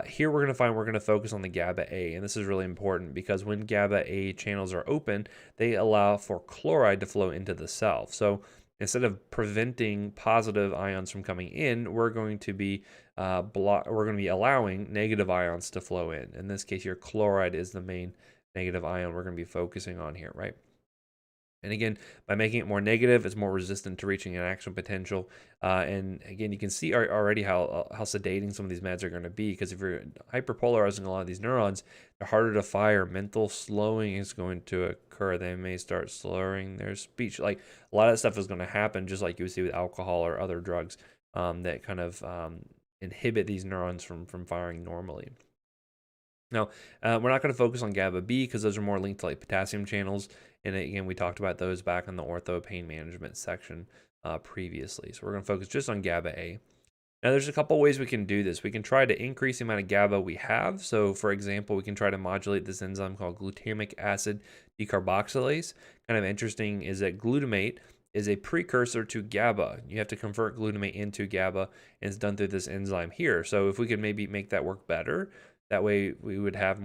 Here we're going to focus on the GABA A, and this is really important because when GABA A channels are open, they allow for chloride to flow into the cell. So instead of preventing positive ions from coming in, we're going to be allowing negative ions to flow in. In this case, your chloride is the main negative ion we're going to be focusing on here, right? And again, by making it more negative, it's more resistant to reaching an action potential. And again, you can see already how sedating some of these meds are going to be, because if you're hyperpolarizing a lot of these neurons, they're harder to fire. Mental slowing is going to occur. They may start slurring their speech. Like a lot of that stuff is going to happen, just like you would see with alcohol or other drugs that kind of inhibit these neurons from firing normally. Now, we're not going to focus on GABA B because those are more linked to like potassium channels. And again, we talked about those back in the ortho pain management section previously. So we're going to focus just on GABA A. Now, there's a couple ways we can do this. We can try to increase the amount of GABA we have. So, for example, we can try to modulate this enzyme called glutamic acid decarboxylase. Kind of interesting is that glutamate is a precursor to GABA. You have to convert glutamate into GABA, and it's done through this enzyme here. So if we could maybe make that work better, that way we would have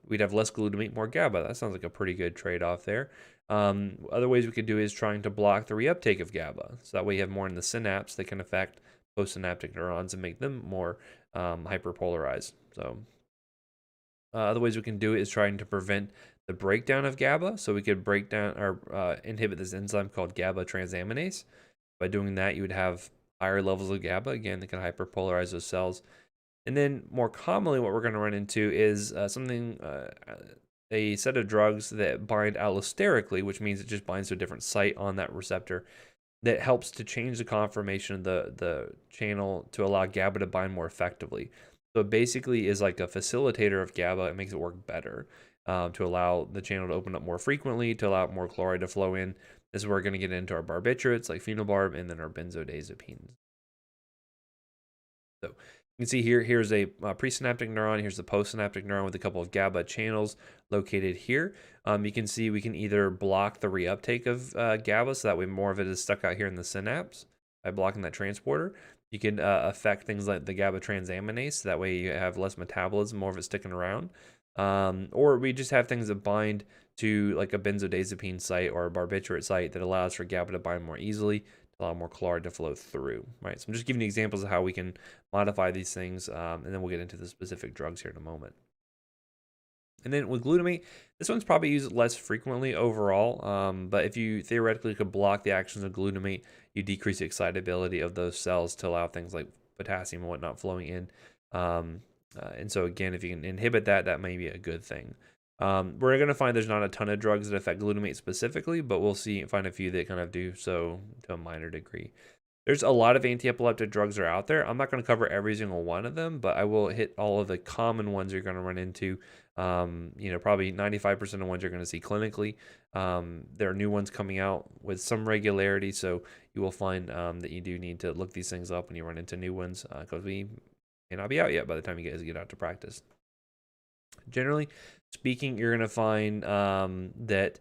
we'd have less glutamate, more GABA. That sounds like a pretty good trade-off there. Other ways we could do is trying to block the reuptake of GABA. So that way you have more in the synapse that can affect postsynaptic neurons and make them more hyperpolarized. So other ways we can do it is trying to prevent the breakdown of GABA. So we could break down or inhibit this enzyme called GABA transaminase. By doing that, you would have higher levels of GABA. Again, that can hyperpolarize those cells. And then more commonly, what we're going to run into is a set of drugs that bind allosterically, which means it just binds to a different site on that receptor that helps to change the conformation of the channel to allow GABA to bind more effectively. So it basically is like a facilitator of GABA. It makes it work better to allow the channel to open up more frequently, to allow more chloride to flow in. This is where we're going to get into our barbiturates like phenobarb and then our benzodiazepines. So you can see here's a presynaptic neuron, here's the postsynaptic neuron with a couple of GABA channels located here. You can see we can either block the reuptake of GABA, so that way more of it is stuck out here in the synapse by blocking that transporter. You can affect things like the GABA transaminase, so that way you have less metabolism, more of it sticking around. Or we just have things that bind to like a benzodiazepine site or a barbiturate site that allows for GABA to bind more easily, allow more chloride to flow through, right? So I'm just giving you examples of how we can modify these things, and then we'll get into the specific drugs here in a moment. And then with glutamate, this one's probably used less frequently overall, but if you theoretically could block the actions of glutamate, you decrease the excitability of those cells to allow things like potassium and whatnot flowing in. And so again, if you can inhibit that, that may be a good thing. We're going to find there's not a ton of drugs that affect glutamate specifically, but we'll find a few that kind of do so to a minor degree. There's a lot of anti-epileptic drugs that are out there. I'm not going to cover every single one of them, but I will hit all of the common ones you're going to run into Probably 95% of ones you're going to see clinically. There are new ones coming out with some regularity, so you will find that you do need to look these things up when you run into new ones, because we may not be out yet by the time you guys get out to practice. Generally speaking, you're going to find that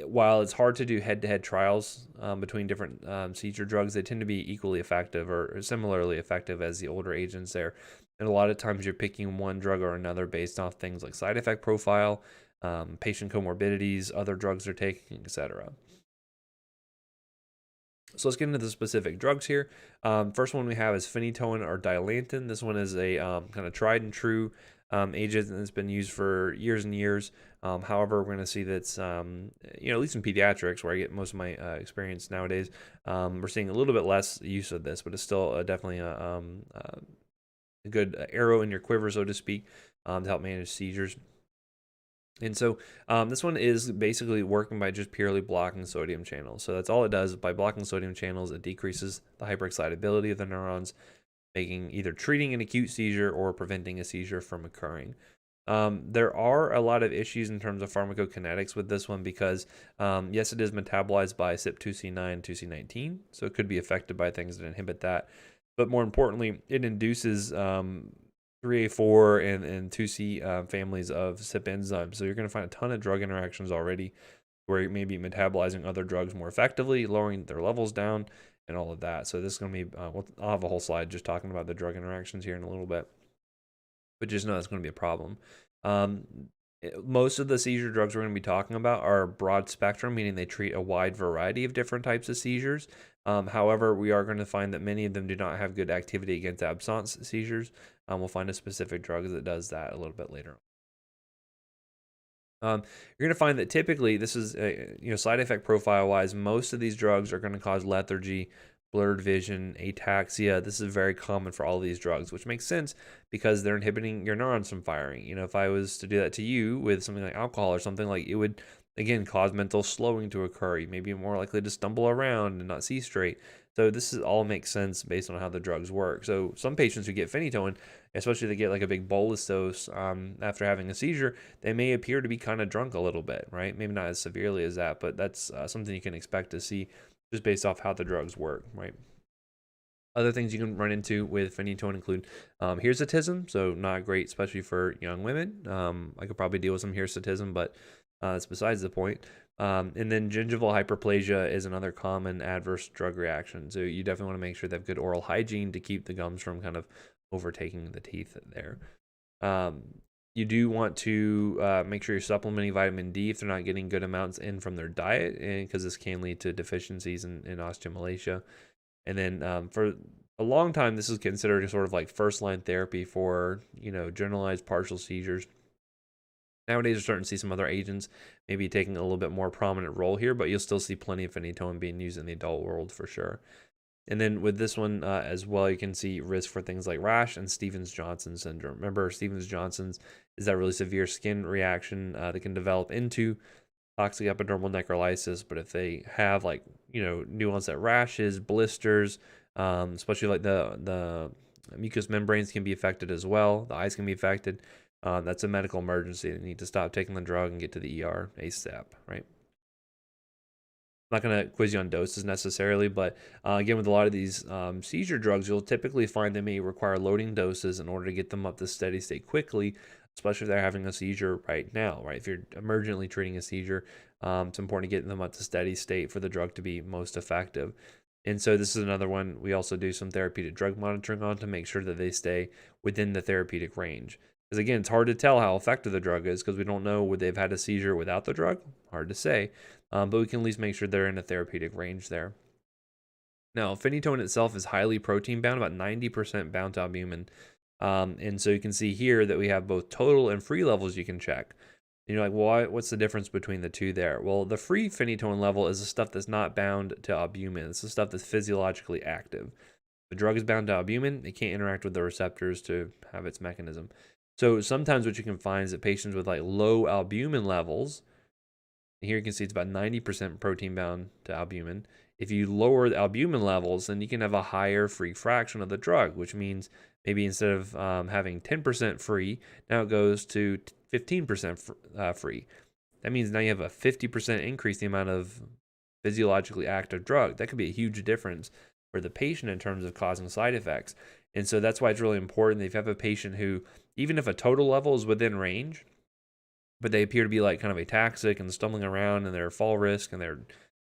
while it's hard to do head-to-head trials between different seizure drugs, they tend to be equally effective or similarly effective as the older agents there. And a lot of times you're picking one drug or another based off things like side effect profile, patient comorbidities, other drugs they're taking, etc. So let's get into the specific drugs here. First one we have is phenytoin or Dilantin. This one is a kind of tried and true agent that's been used for years and years. However, we're going to see that's, at least in pediatrics, where I get most of my experience nowadays, we're seeing a little bit less use of this, but it's still definitely a good arrow in your quiver, so to speak, to help manage seizures. And so this one is basically working by just purely blocking sodium channels. So that's all it does. By blocking sodium channels, it decreases the hyperexcitability of the neurons, making either treating an acute seizure or preventing a seizure from occurring. There are a lot of issues in terms of pharmacokinetics with this one because, yes, it is metabolized by CYP2C9, 2C19, so it could be affected by things that inhibit that. But more importantly, it induces 3A4 and 2C families of CYP enzymes. So you're going to find a ton of drug interactions already where you may be metabolizing other drugs more effectively, lowering their levels down, and all of that. So this is going to be, I'll have a whole slide just talking about the drug interactions here in a little bit. But just know that's going to be a problem. Most of the seizure drugs we're going to be talking about are broad spectrum, meaning they treat a wide variety of different types of seizures. However, we are going to find that many of them do not have good activity against absence seizures. We'll find a specific drug that does that a little bit later on. You're going to find that typically this is, side effect profile wise, most of these drugs are going to cause lethargy, blurred vision, ataxia. This is very common for all of these drugs, which makes sense because they're inhibiting your neurons from firing. If I was to do that to you with something like alcohol or something, like it would, again, cause mental slowing to occur. You may be more likely to stumble around and not see straight. So this is all makes sense based on how the drugs work. So some patients who get phenytoin, especially if they get like a big bolus dose after having a seizure, they may appear to be kind of drunk a little bit, right? Maybe not as severely as that, but that's something you can expect to see just based off how the drugs work, right? Other things you can run into with phenytoin include hirsutism, so not great, especially for young women. I could probably deal with some hirsutism, but that's besides the point. And then gingival hyperplasia is another common adverse drug reaction. So you definitely want to make sure they have good oral hygiene to keep the gums from kind of overtaking the teeth there. You do want to make sure you're supplementing vitamin D if they're not getting good amounts in from their diet, because this can lead to deficiencies in osteomalacia. And then for a long time, this is considered sort of like first-line therapy for, generalized partial seizures. Nowadays, we're starting to see some other agents maybe taking a little bit more prominent role here, but you'll still see plenty of phenytoin being used in the adult world for sure. And then with this one as well, you can see risk for things like rash and Stevens-Johnson syndrome. Remember, Stevens-Johnson's is that really severe skin reaction that can develop into toxic epidermal necrolysis. But if they have new onset rashes, blisters, especially like the mucous membranes can be affected as well. The eyes can be affected. That's a medical emergency. They need to stop taking the drug and get to the ER ASAP, right? I'm not going to quiz you on doses necessarily, but again, with a lot of these seizure drugs, you'll typically find they may require loading doses in order to get them up to steady state quickly, especially if they're having a seizure right now, right? If you're emergently treating a seizure, it's important to get them up to steady state for the drug to be most effective. And so this is another one we also do some therapeutic drug monitoring on to make sure that they stay within the therapeutic range. Because again, it's hard to tell how effective the drug is because we don't know would they've had a seizure without the drug. Hard to say, but we can at least make sure they're in a therapeutic range there. Now, phenytoin itself is highly protein bound, about 90% bound to albumin. And so you can see here that we have both total and free levels you can check. And you're like, well, what's the difference between the two there? Well, the free phenytoin level is the stuff that's not bound to albumin. It's the stuff that's physiologically active. The drug is bound to albumin. It can't interact with the receptors to have its mechanism. So sometimes what you can find is that patients with like low albumin levels, and here you can see it's about 90% protein bound to albumin, If you lower the albumin levels, then you can have a higher free fraction of the drug, which means maybe instead of having 10% free, now it goes to 15% free. That means now you have a 50% increase in the amount of physiologically active drug. That could be a huge difference for the patient in terms of causing side effects. And so that's why it's really important that if you have a patient who, even if a total level is within range, but they appear to be like kind of ataxic and stumbling around and they're fall risk and they're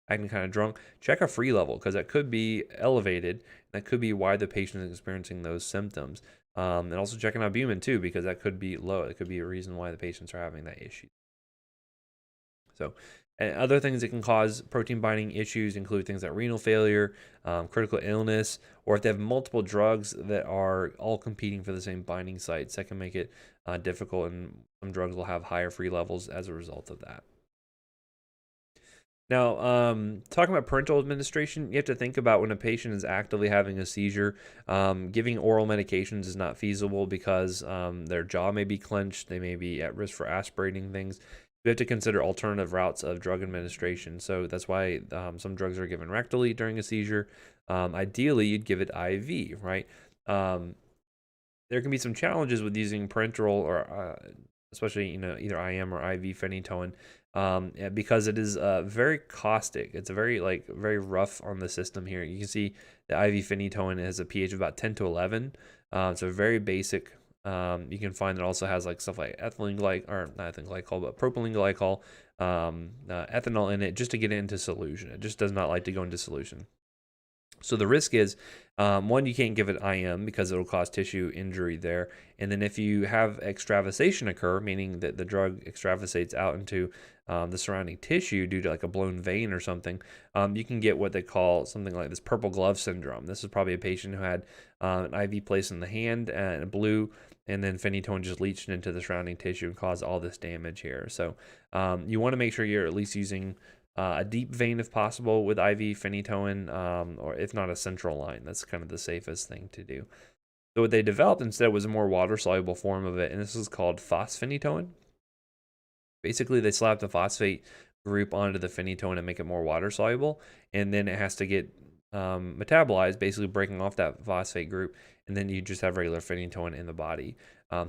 acting kind of drunk, check a free level because that could be elevated. That could be why the patient is experiencing those symptoms. And also check an albumin too, because that could be low. It could be a reason why the patients are having that issue. So, and other things that can cause protein binding issues include things like renal failure, critical illness, or if they have multiple drugs that are all competing for the same binding sites, that can make it difficult, and some drugs will have higher free levels as a result of that. Now, talking about parental administration, you have to think about when a patient is actively having a seizure, giving oral medications is not feasible because their jaw may be clenched, they may be at risk for aspirating things. We have to consider alternative routes of drug administration. So that's why some drugs are given rectally during a seizure. Ideally, you'd give it IV, right? There can be some challenges with using parenteral or especially either IM or IV phenytoin because it is very caustic. It's a very rough on the system here. You can see the IV phenytoin has a pH of about 10 to 11. So very basic. You can find it also has like stuff like ethylene glycol, not ethylene glycol, but propylene glycol, ethanol in it just to get it into solution. It just does not like to go into solution. So the risk is, one, you can't give it IM because it'll cause tissue injury there. And then if you have extravasation occur, meaning that the drug extravasates out into the surrounding tissue due to like a blown vein or something, you can get what they call something like this purple glove syndrome. This is probably a patient who had an IV placed in the hand and it blew, and then phenytoin just leached into the surrounding tissue and caused all this damage here. So you want to make sure you're at least using a deep vein if possible with IV phenytoin, or if not a central line. That's kind of the safest thing to do. So what they developed instead was a more water-soluble form of it, and this is called phosphenytoin. Basically, they slap the phosphate group onto the phenytoin and make it more water-soluble, and then it has to get metabolized, basically breaking off that phosphate group, and then you just have regular phenytoin in the body.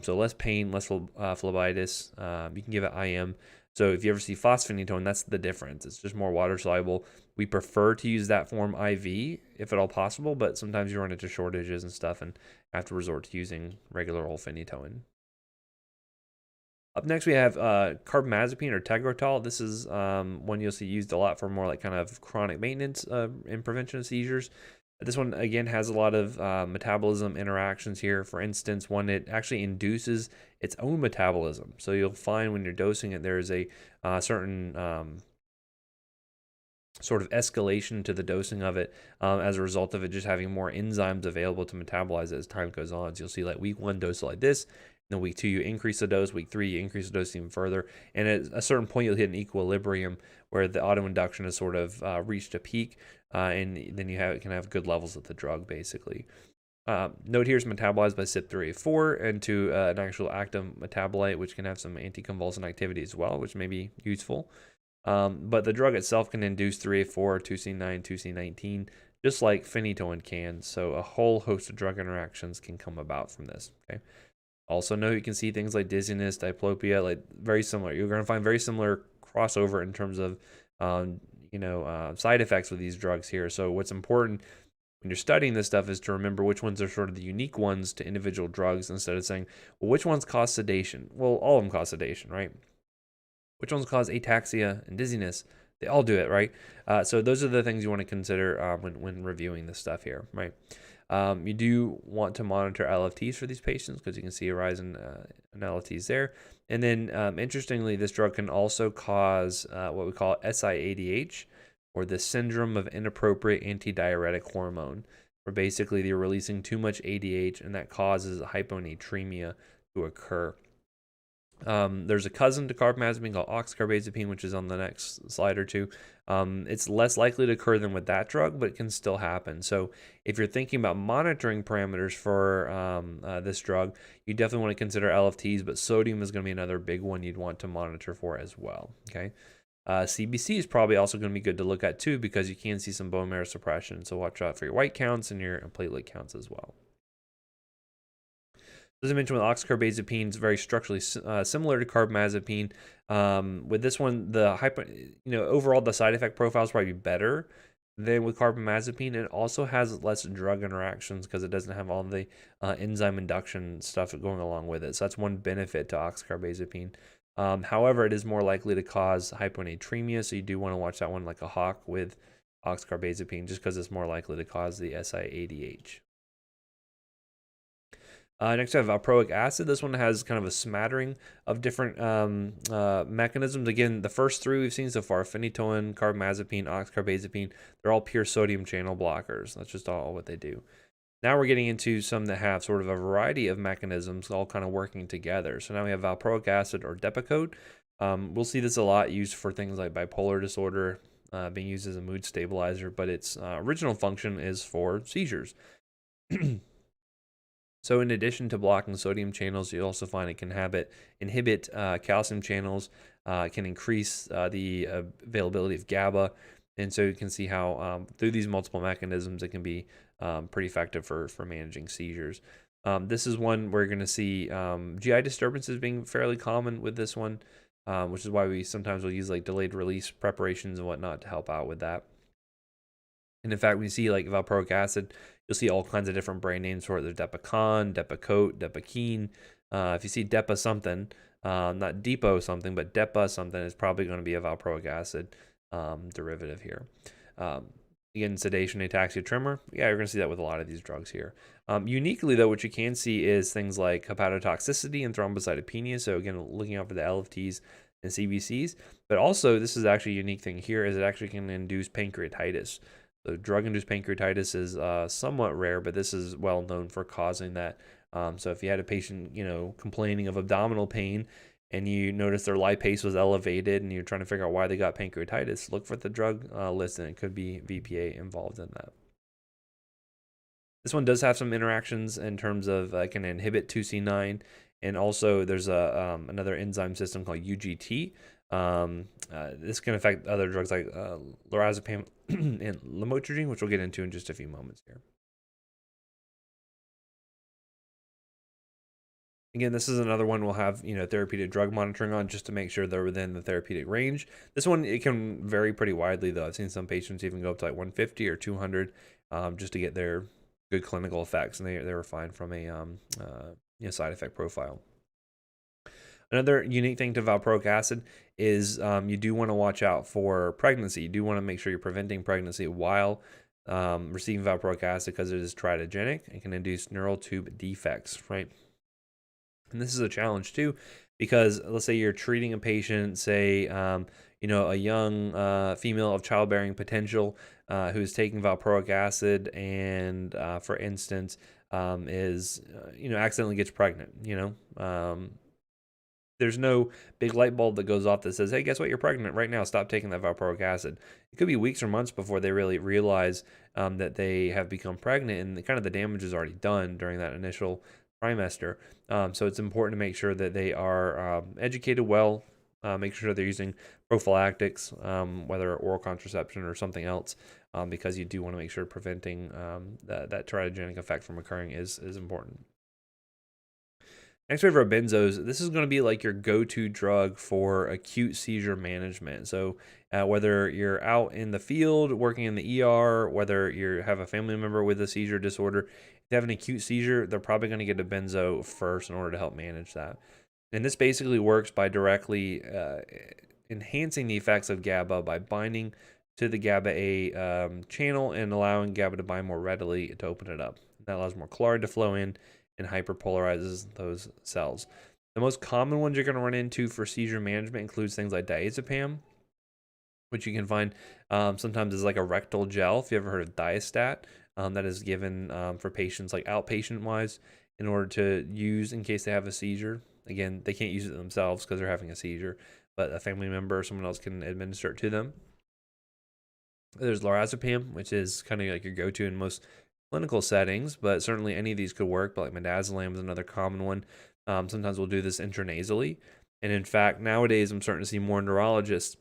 So less pain, less phlebitis. You can give it IM. So if you ever see phosphenytoin, that's the difference. It's just more water soluble. We prefer to use that form IV if at all possible, but sometimes you run into shortages and stuff and have to resort to using regular old phenytoin. Up next, we have carbamazepine or Tegretol. This is one you'll see used a lot for more like kind of chronic maintenance and prevention of seizures. This one, again, has a lot of metabolism interactions here. For instance, one, it actually induces its own metabolism. So you'll find when you're dosing it, there's a certain sort of escalation to the dosing of it as a result of it just having more enzymes available to metabolize it as time goes on. So you'll see like week 1 dose like this, then week 2 you increase the dose, week 3 you increase the dose even further, and at a certain point you'll hit an equilibrium where the autoinduction has sort of reached a peak, and then you can have good levels of the drug basically. Note here is metabolized by CYP3A4 into an actual active metabolite, which can have some anticonvulsant activity as well, which may be useful. But the drug itself can induce 3A4, 2C9, 2C19, just like phenytoin can. So a whole host of drug interactions can come about from this. Okay. Also note you can see things like dizziness, diplopia, like very similar. You're going to find very similar crossover in terms of side effects with these drugs here. So what's important when you're studying this stuff is to remember which ones are sort of the unique ones to individual drugs instead of saying, well, which ones cause sedation? Well, all of them cause sedation, right? Which ones cause ataxia and dizziness? They all do it, right? So those are the things you want to consider when reviewing this stuff here, right? You do want to monitor LFTs for these patients because you can see a rise in LFTs there. And then, interestingly, this drug can also cause what we call SIADH, or the syndrome of inappropriate antidiuretic hormone, where basically you're releasing too much ADH and that causes hyponatremia to occur. There's a cousin to carbamazepine called oxcarbazepine, which is on the next slide or two. It's less likely to occur than with that drug, but it can still happen. So if you're thinking about monitoring parameters for this drug, you definitely want to consider LFTs, but sodium is going to be another big one you'd want to monitor for as well. Okay. CBC is probably also going to be good to look at too, because you can see some bone marrow suppression. So watch out for your white counts and your platelet counts as well. As I mentioned, with oxcarbazepine, it's very structurally similar to carbamazepine. With this one, overall the side effect profile is probably better than with carbamazepine. It also has less drug interactions because it doesn't have all the enzyme induction stuff going along with it. So that's one benefit to oxcarbazepine. However, it is more likely to cause hyponatremia, so you do want to watch that one like a hawk with oxcarbazepine, just because it's more likely to cause the SIADH. Next, I have valproic acid. This one has kind of a smattering of different mechanisms. Again, the first three we've seen so far, phenytoin, carbamazepine, oxcarbazepine, they're all pure sodium channel blockers. That's just all what they do. Now we're getting into some that have sort of a variety of mechanisms all kind of working together. So now we have valproic acid or Depakote. We'll see this a lot used for things like bipolar disorder, being used as a mood stabilizer, but its original function is for seizures. So in addition to blocking sodium channels, you also find it can inhibit calcium channels, can increase the availability of GABA. And so you can see how through these multiple mechanisms, it can be pretty effective for managing seizures. This is one where you're going to see GI disturbances being fairly common with this one, which is why we sometimes will use like delayed release preparations and whatnot to help out with that. And in fact, when you see like valproic acid, you'll see all kinds of different brand names for it. There's Depacon, Depakote, Depakine. If you see Depa something, not Depot something, but Depa something, is probably going to be a valproic acid derivative here. Again, sedation, ataxia, tremor. Yeah, you're going to see that with a lot of these drugs here. Uniquely, though, what you can see is things like hepatotoxicity and thrombocytopenia. So again, looking out for the LFTs and CBCs. But also, this is actually a unique thing here, is it actually can induce pancreatitis. So drug-induced pancreatitis is somewhat rare, but this is well known for causing that. So if you had a patient, complaining of abdominal pain, and you notice their lipase was elevated, and you're trying to figure out why they got pancreatitis, look for the drug list, and it could be VPA involved in that. This one does have some interactions in terms of can inhibit 2C9, and also there's another enzyme system called UGT. This can affect other drugs like lorazepam and lamotrigine, which we'll get into in just a few moments here. Again, this is another one we'll have therapeutic drug monitoring on, just to make sure they're within the therapeutic range. This one, it can vary pretty widely though. I've seen some patients even go up to like 150 or 200 just to get their good clinical effects, and they were fine from a side effect profile. Another unique thing to valproic acid is you do want to watch out for pregnancy. You do want to make sure you're preventing pregnancy while receiving valproic acid, because it is teratogenic and can induce neural tube defects, right? And this is a challenge too, because let's say you're treating a patient, say, a young female of childbearing potential who's taking valproic acid and, for instance, is, accidentally gets pregnant, there's no big light bulb that goes off that says, hey, guess what? You're pregnant right now. Stop taking that valproic acid. It could be weeks or months before they really realize that they have become pregnant, and the damage is already done during that initial trimester. So it's important to make sure that they are educated well, make sure they're using prophylactics, whether oral contraception or something else, because you do want to make sure preventing that teratogenic effect from occurring is important. Next, we have our benzos. This is going to be like your go-to drug for acute seizure management. So whether you're out in the field working in the ER, whether you have a family member with a seizure disorder, if you have an acute seizure, they're probably going to get a benzo first in order to help manage that. And this basically works by directly enhancing the effects of GABA by binding to the GABA-A channel and allowing GABA to bind more readily to open it up. That allows more chloride to flow in and hyperpolarizes those cells. The most common ones you're going to run into for seizure management includes things like diazepam, which you can find sometimes as like a rectal gel. If you ever heard of Diastat, that is given for patients like outpatient wise in order to use in case they have a seizure. Again, they can't use it themselves because they're having a seizure, but a family member or someone else can administer it to them. There's lorazepam, which is kind of like your go-to in most clinical settings, but certainly any of these could work. But like midazolam is another common one. Sometimes we'll do this intranasally, and in fact, nowadays I'm starting to see more neurologists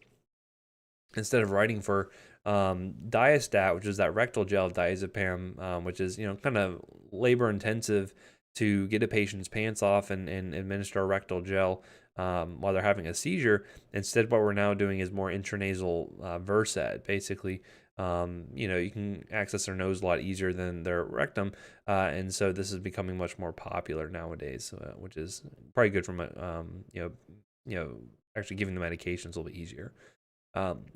instead of writing for Diastat, which is that rectal gel diazepam, which is kind of labor intensive to get a patient's pants off and administer a rectal gel while they're having a seizure. Instead, what we're now doing is more intranasal Versed. Basically, you can access their nose a lot easier than their rectum, and so this is becoming much more popular nowadays, which is probably good from actually giving the medications a little bit easier.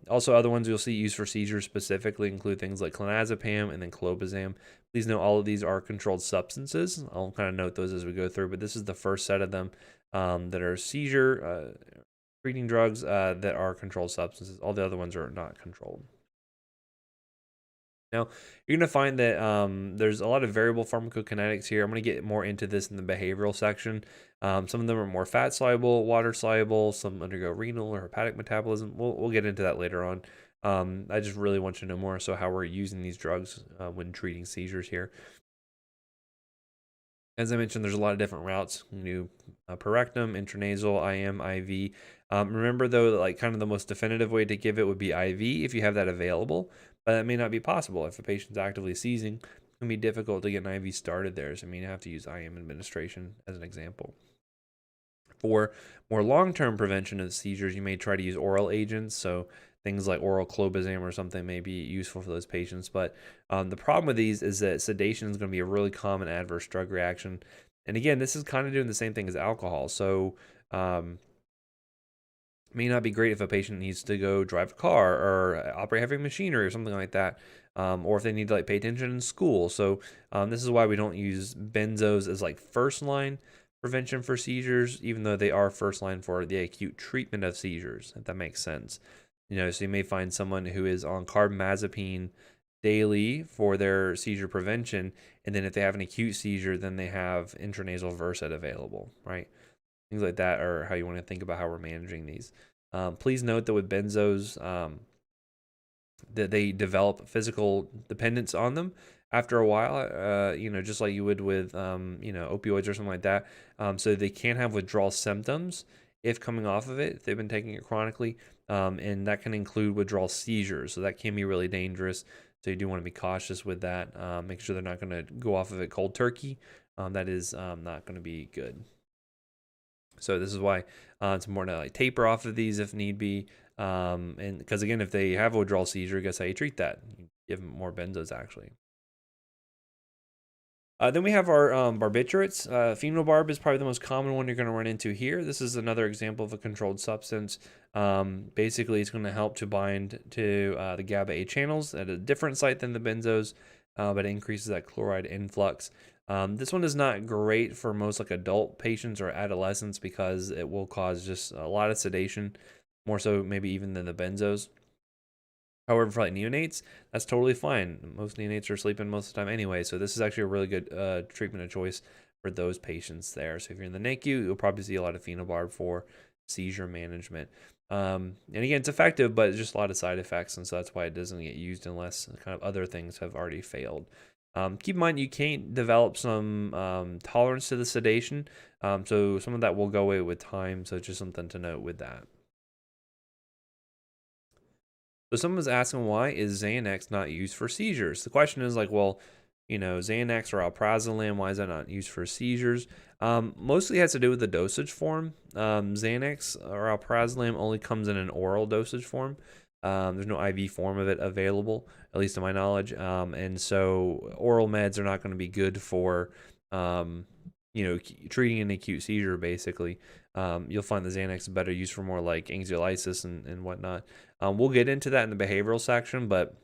Also, other ones you'll see used for seizures specifically include things like clonazepam and then clobazam. Please note all of these are controlled substances. I'll kind of note those as we go through, but this is the first set of them that are seizure treating drugs that are controlled substances. All the other ones are not controlled. Now, you're going to find that there's a lot of variable pharmacokinetics here. I'm going to get more into this in the behavioral section. Some of them are more fat soluble, water soluble. Some undergo renal or hepatic metabolism. We'll get into that later on. I just really want you to know more so how we're using these drugs when treating seizures here. As I mentioned, there's a lot of different routes. You can do per rectum, intranasal, IM, IV. Remember, though, that like kind of the most definitive way to give it would be IV if you have that available, but that may not be possible. If a patient's actively seizing, it can be difficult to get an IV started there. So, you have to use IM administration as an example. For more long-term prevention of seizures, you may try to use oral agents. So things like oral clobazam or something may be useful for those patients. But the problem with these is that sedation is going to be a really common adverse drug reaction. And again, this is kind of doing the same thing as alcohol. So it may not be great if a patient needs to go drive a car or operate heavy machinery or something like that. Or if they need to like pay attention in school. So this is why we don't use benzos as like first line prevention for seizures, even though they are first line for the acute treatment of seizures, if that makes sense. So you may find someone who is on carbamazepine daily for their seizure prevention, and then if they have an acute seizure, then they have intranasal Versed available, right? Things like that are how you want to think about how we're managing these. Please note that with benzos, that they develop physical dependence on them after a while, just like you would with, opioids or something like that. So they can have withdrawal symptoms if coming off of it, if they've been taking it chronically, and that can include withdrawal seizures. So that can be really dangerous. So you do want to be cautious with that. Make sure they're not going to go off of it cold turkey. That is not going to be good. So this is why it's important to like taper off of these if need be. And because again, if they have a withdrawal seizure, guess how you treat that? You give them more benzos actually. Then we have our barbiturates. Phenobarb is probably the most common one you're going to run into here. This is another example of a controlled substance. Basically, it's going to help to bind to the GABA channels at a different site than the benzos, but it increases that chloride influx. This one is not great for most like adult patients or adolescents because it will cause just a lot of sedation, more so maybe even than the benzos. However, for like neonates, that's totally fine. Most neonates are sleeping most of the time anyway, so this is actually a really good treatment of choice for those patients there. So if you're in the NICU, you'll probably see a lot of phenobarb for seizure management. And again, it's effective, but it's just a lot of side effects, and so that's why it doesn't get used unless kind of other things have already failed. Keep in mind you can't develop some tolerance to the sedation, so some of that will go away with time, so it's just something to note with that. So someone's asking, why is Xanax not used for seizures? The question is like, well, Xanax or alprazolam, why is that not used for seizures? Mostly has to do with the dosage form. Xanax or alprazolam only comes in an oral dosage form. There's no IV form of it available, at least to my knowledge. And so oral meds are not going to be good for, treating an acute seizure, basically. You'll find the Xanax is better used for more like anxiolysis and whatnot. We'll get into that in the behavioral section, but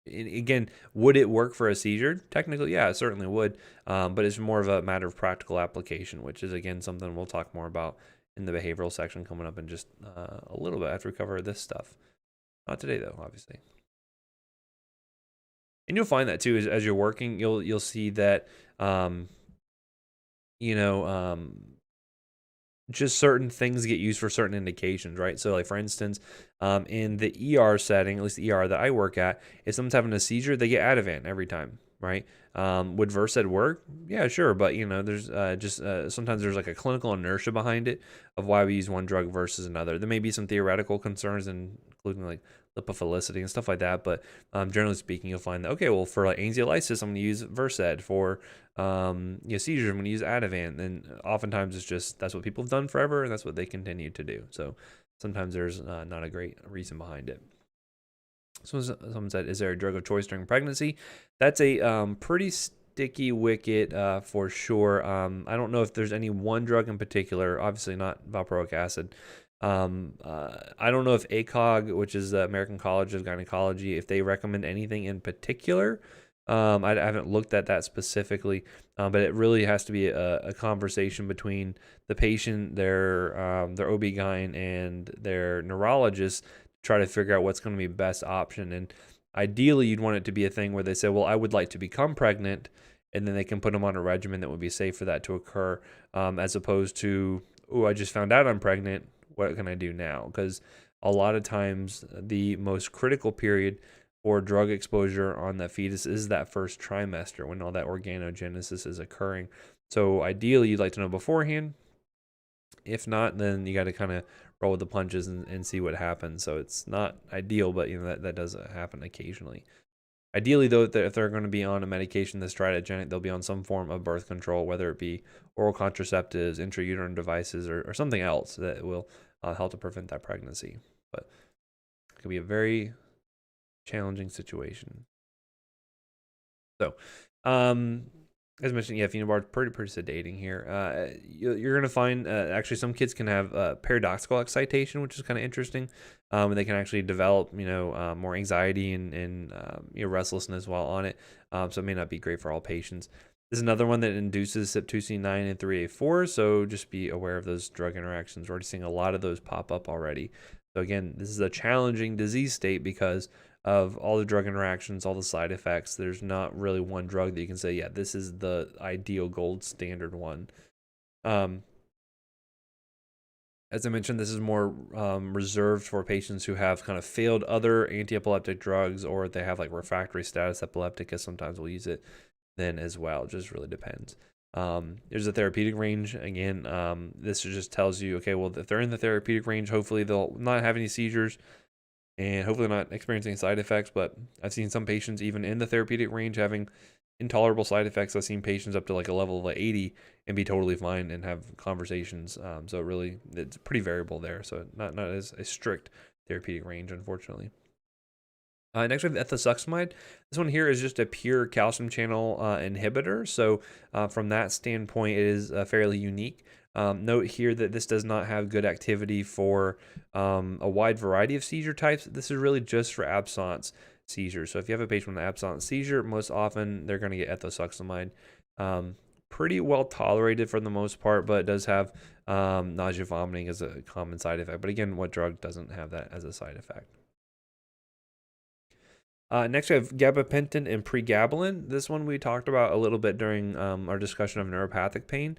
again, would it work for a seizure? Technically, yeah, it certainly would. But it's more of a matter of practical application, which is, again, something we'll talk more about in the behavioral section coming up in just a little bit after we cover this stuff. Not today, though, obviously. And you'll find that, too, as you're working, you'll see that, just certain things get used for certain indications, right? So like for instance, in the ER setting, at least the ER that I work at, if someone's having a seizure, they get Ativan every time, right? Would Versed work? Yeah, sure. But there's sometimes there's like a clinical inertia behind it of why we use one drug versus another. There may be some theoretical concerns and including like lipophilicity and stuff like that. But generally speaking, you'll find that, okay, well, for like anxiolysis, I'm going to use Versed. For seizures, I'm going to use Ativan. And oftentimes it's just that's what people have done forever, and that's what they continue to do. So sometimes there's not a great reason behind it. So someone said, is there a drug of choice during pregnancy? That's a pretty sticky wicket for sure. I don't know if there's any one drug in particular, obviously not valproic acid. I don't know if ACOG, which is the American College of Gynecology, if they recommend anything in particular. I haven't looked at that specifically, but it really has to be a conversation between the patient, their OB-GYN, and their neurologist to try to figure out what's going to be best option. And ideally, you'd want it to be a thing where they say, well, I would like to become pregnant, and then they can put them on a regimen that would be safe for that to occur, as opposed to, oh, I just found out I'm pregnant. What can I do now? Because a lot of times the most critical period for drug exposure on the fetus is that first trimester when all that organogenesis is occurring. So ideally, you'd like to know beforehand. If not, then you got to kind of roll with the punches and see what happens. So it's not ideal, but that does happen occasionally. Ideally, though, if they're going to be on a medication that's teratogenic, they'll be on some form of birth control, whether it be oral contraceptives, intrauterine devices, or something else that will help to prevent that pregnancy. But it could be a very challenging situation. So, as mentioned, yeah, phenobarb is pretty sedating here. You're going to find actually some kids can have paradoxical excitation, which is kind of interesting. And they can actually develop, more anxiety and restlessness while on it. So it may not be great for all patients. There's another one that induces CYP2C9 and 3A4. So just be aware of those drug interactions. We're already seeing a lot of those pop up already. So again, this is a challenging disease state because of all the drug interactions, all the side effects. There's not really one drug that you can say, yeah, this is the ideal gold standard one. As I mentioned, this is more reserved for patients who have kind of failed other anti-epileptic drugs, or they have like refractory status epilepticus. Sometimes we'll use it then as well. It just really depends. There's a therapeutic range. Again, this just tells you, okay, well, if they're in the therapeutic range, hopefully they'll not have any seizures and hopefully not experiencing side effects. But I've seen some patients even in the therapeutic range having intolerable side effects. I've seen patients up to like a level of like 80 and be totally fine and have conversations. So it's pretty variable there. So not as a strict therapeutic range, unfortunately. Next we have ethosuximide. This one here is just a pure calcium channel inhibitor. So from that standpoint, it is fairly unique. Note here that this does not have good activity for a wide variety of seizure types. This is really just for absence seizures. So if you have a patient with an absence seizure, most often they're going to get ethosuximide. Pretty well tolerated for the most part, but it does have nausea, vomiting as a common side effect. But again, what drug doesn't have that as a side effect? Next, we have gabapentin and pregabalin. This one we talked about a little bit during our discussion of neuropathic pain.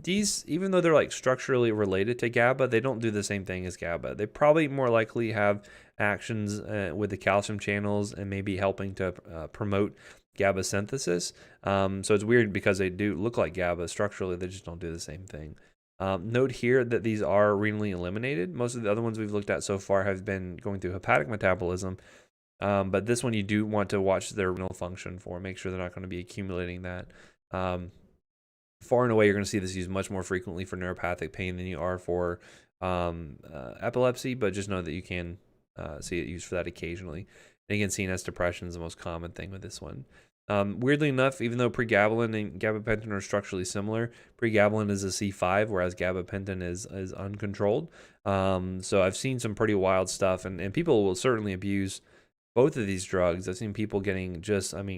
These, even though they're like structurally related to GABA, they don't do the same thing as GABA. They probably more likely have actions with the calcium channels and maybe helping to promote GABA synthesis. So it's weird because they do look like GABA structurally, they just don't do the same thing. Note here that these are renally eliminated. Most of the other ones we've looked at so far have been going through hepatic metabolism. But this one you do want to watch their renal function for, make sure they're not going to be accumulating that. Far and away, you're going to see this used much more frequently for neuropathic pain than you are for epilepsy, but just know that you can see it used for that occasionally. And again, CNS depression is the most common thing with this one. Weirdly enough, even though pregabalin and gabapentin are structurally similar, pregabalin is a C5, whereas gabapentin is uncontrolled. So I've seen some pretty wild stuff, and people will certainly abuse both of these drugs. I've seen people getting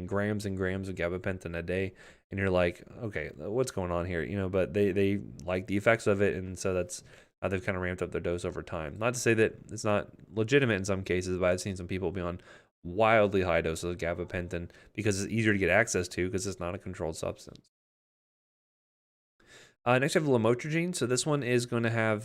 grams and grams of gabapentin a day, and you're like, okay, what's going on here? But they like the effects of it, and so that's how they've kind of ramped up their dose over time. Not to say that it's not legitimate in some cases, but I've seen some people be on wildly high doses of gabapentin because it's easier to get access to because it's not a controlled substance. Next, I have lamotrigine. So this one is going to have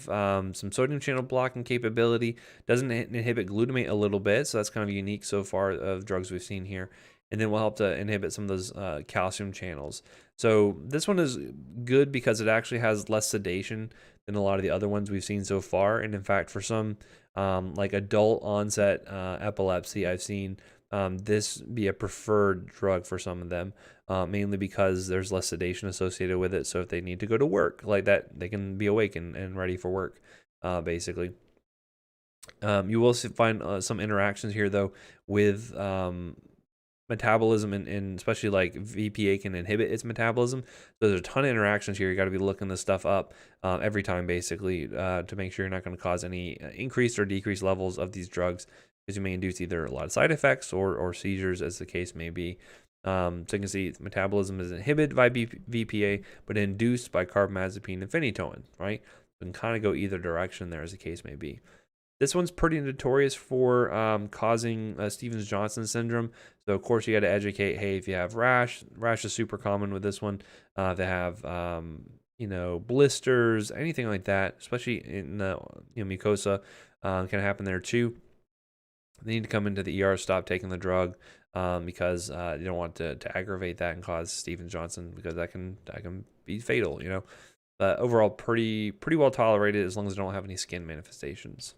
some sodium channel blocking capability. Doesn't inhibit glutamate a little bit, so that's kind of unique so far of drugs we've seen here. And then will help to inhibit some of those calcium channels. So this one is good because it actually has less sedation than a lot of the other ones we've seen so far. And in fact, for some like adult onset epilepsy, I've seen this be a preferred drug for some of them, mainly because there's less sedation associated with it. So if they need to go to work like that, they can be awake and ready for work, basically. You will find some interactions here, though, with metabolism, and especially like VPA can inhibit its metabolism. So there's a ton of interactions here. You got to be looking this stuff up every time, basically, to make sure you're not going to cause any increased or decreased levels of these drugs, because you may induce either a lot of side effects or seizures, as the case may be. So you can see metabolism is inhibited by VPA, but induced by carbamazepine and phenytoin, right? You can kind of go either direction there, as the case may be. This one's pretty notorious for causing Stevens-Johnson syndrome. So, of course, you got to educate, hey, if you have rash is super common with this one. They have, blisters, anything like that, especially in the mucosa, can happen there too. They need to come into the ER, stop taking the drug, because you don't want to aggravate that and cause Stevens-Johnson, because that can be fatal, But overall, pretty well tolerated as long as they don't have any skin manifestations.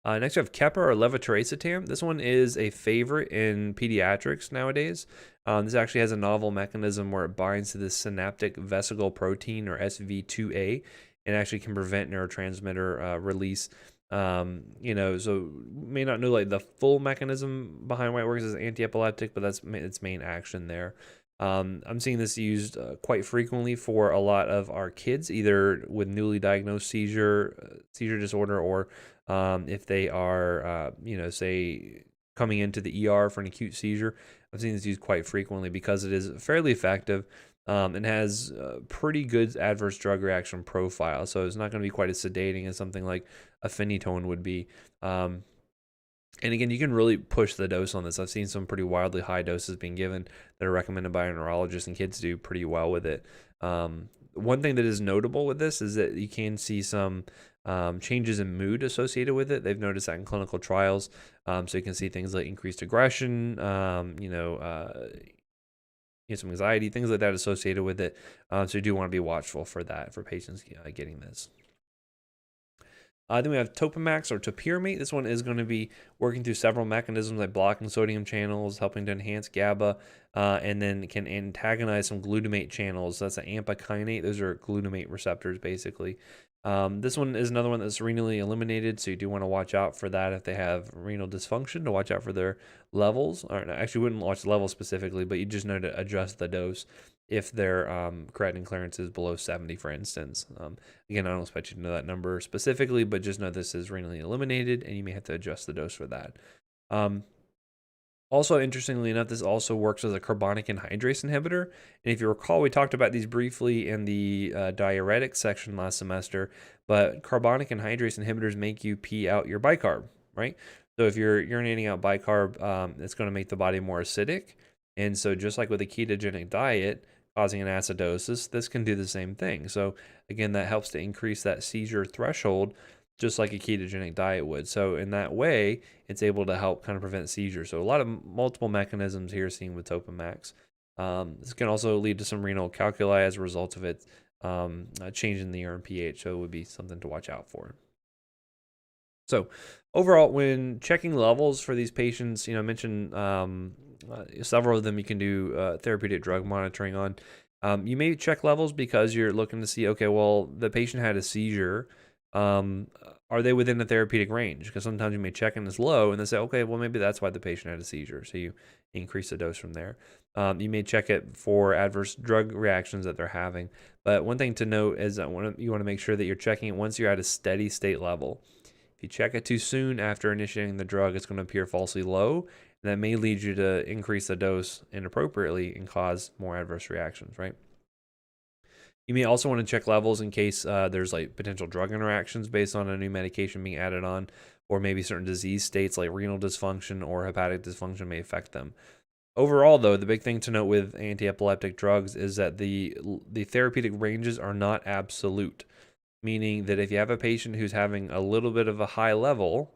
Next, we have Keppra or levetiracetam. This one is a favorite in pediatrics nowadays. This actually has a novel mechanism where it binds to the synaptic vesicle protein, or SV2A, and actually can prevent neurotransmitter release. So may not know like the full mechanism behind why it works as anti-epileptic, but that's its main action there. I'm seeing this used quite frequently for a lot of our kids, either with newly diagnosed seizure disorder, or if they are, say, coming into the ER for an acute seizure. I've seen this used quite frequently because it is fairly effective and has pretty good adverse drug reaction profile. So it's not going to be quite as sedating as something like a phenytoin would be. And again, you can really push the dose on this. I've seen some pretty wildly high doses being given that are recommended by a neurologist, and kids do pretty well with it. One thing that is notable with this is that you can see some changes in mood associated with it. They've noticed that in clinical trials. So you can see things like increased aggression, some anxiety, things like that associated with it. So you do want to be watchful for that, for patients getting this. Then we have Topamax or topiramate. This one is going to be working through several mechanisms like blocking sodium channels, helping to enhance GABA, and then can antagonize some glutamate channels. That's an AMPA kinase. Those are glutamate receptors, basically. This one is another one that's renally eliminated, so you do want to watch out for that if they have renal dysfunction, to watch out for their levels. Or actually, wouldn't watch the levels specifically, but you just know to adjust the dose if their creatinine clearance is below 70, for instance. Again, I don't expect you to know that number specifically, but just know this is renally eliminated, and you may have to adjust the dose for that. Also, interestingly enough, this also works as a carbonic anhydrase inhibitor. And if you recall, we talked about these briefly in the diuretic section last semester, but carbonic anhydrase inhibitors make you pee out your bicarb, right? So if you're urinating out bicarb, it's going to make the body more acidic. And so just like with a ketogenic diet causing an acidosis, this can do the same thing. So again, that helps to increase that seizure threshold, just like a ketogenic diet would. So in that way, it's able to help kind of prevent seizures. So a lot of multiple mechanisms here seen with Topamax. This can also lead to some renal calculi as a result of it changing the urine pH. So it would be something to watch out for. So overall, when checking levels for these patients, I mentioned several of them you can do therapeutic drug monitoring on. You may check levels because you're looking to see, okay, well, the patient had a seizure. Are they within the therapeutic range? Because sometimes you may check and it's low, and they say, okay, well, maybe that's why the patient had a seizure. So you increase the dose from there. You may check it for adverse drug reactions that they're having. But one thing to note is that you want to make sure that you're checking it once you're at a steady state level. If you check it too soon after initiating the drug, it's going to appear falsely low, and that may lead you to increase the dose inappropriately and cause more adverse reactions, right? You may also want to check levels in case there's like potential drug interactions based on a new medication being added on, or maybe certain disease states like renal dysfunction or hepatic dysfunction may affect them. Overall, though, the big thing to note with anti-epileptic drugs is that the therapeutic ranges are not absolute, meaning that if you have a patient who's having a little bit of a high level,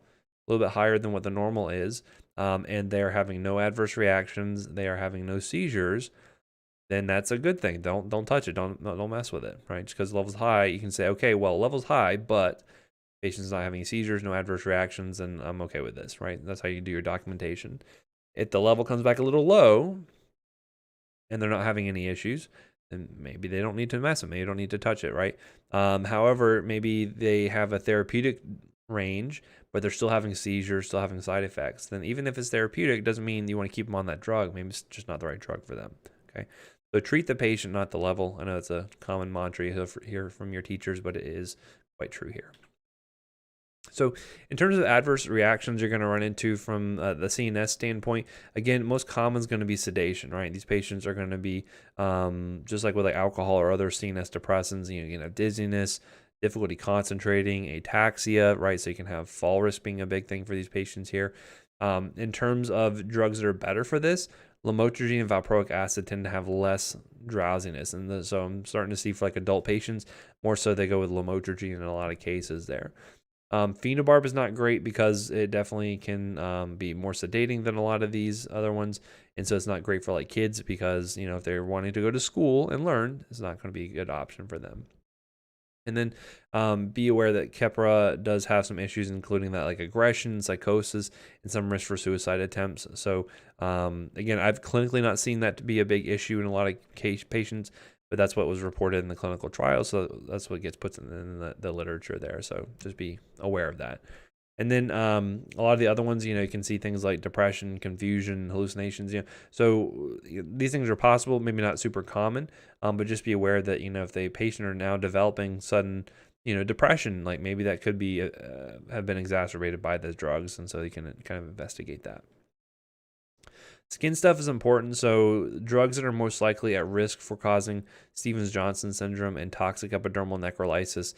a little bit higher than what the normal is, and they're having no adverse reactions, they are having no seizures, then that's a good thing. Don't touch it. Don't mess with it, right? Just because the level's high, you can say, okay, well, level's high, but patient's not having seizures, no adverse reactions, and I'm okay with this, right? That's how you do your documentation. If the level comes back a little low and they're not having any issues, then maybe they don't need to mess with it. Maybe you don't need to touch it, right? However, maybe they have a therapeutic range, but they're still having seizures, still having side effects. Then even if it's therapeutic, doesn't mean you want to keep them on that drug. Maybe it's just not the right drug for them, okay? So treat the patient, not the level. I know it's a common mantra you hear from your teachers, but it is quite true here. So in terms of adverse reactions you're going to run into from the CNS standpoint, again, most common is going to be sedation, right? These patients are going to be just like with like alcohol or other CNS depressants, you can have dizziness, difficulty concentrating, ataxia, right? So you can have fall risk being a big thing for these patients here. In terms of drugs that are better for this, lamotrigine and valproic acid tend to have less drowsiness. And so I'm starting to see for like adult patients, more so they go with lamotrigine in a lot of cases there. Phenobarb is not great because it definitely can be more sedating than a lot of these other ones. And so it's not great for like kids because, if they're wanting to go to school and learn, it's not going to be a good option for them. And then be aware that Keppra does have some issues, including that like aggression, psychosis, and some risk for suicide attempts. So again, I've clinically not seen that to be a big issue in a lot of patients, but that's what was reported in the clinical trial. So that's what gets put in the literature there. So just be aware of that. And then a lot of the other ones, you can see things like depression, confusion, hallucinations. So these things are possible, maybe not super common, but just be aware that if the patient are now developing sudden, depression, like maybe that could be have been exacerbated by those drugs, and so you can kind of investigate that. Skin stuff is important. So drugs that are most likely at risk for causing Stevens-Johnson syndrome and toxic epidermal necrolysis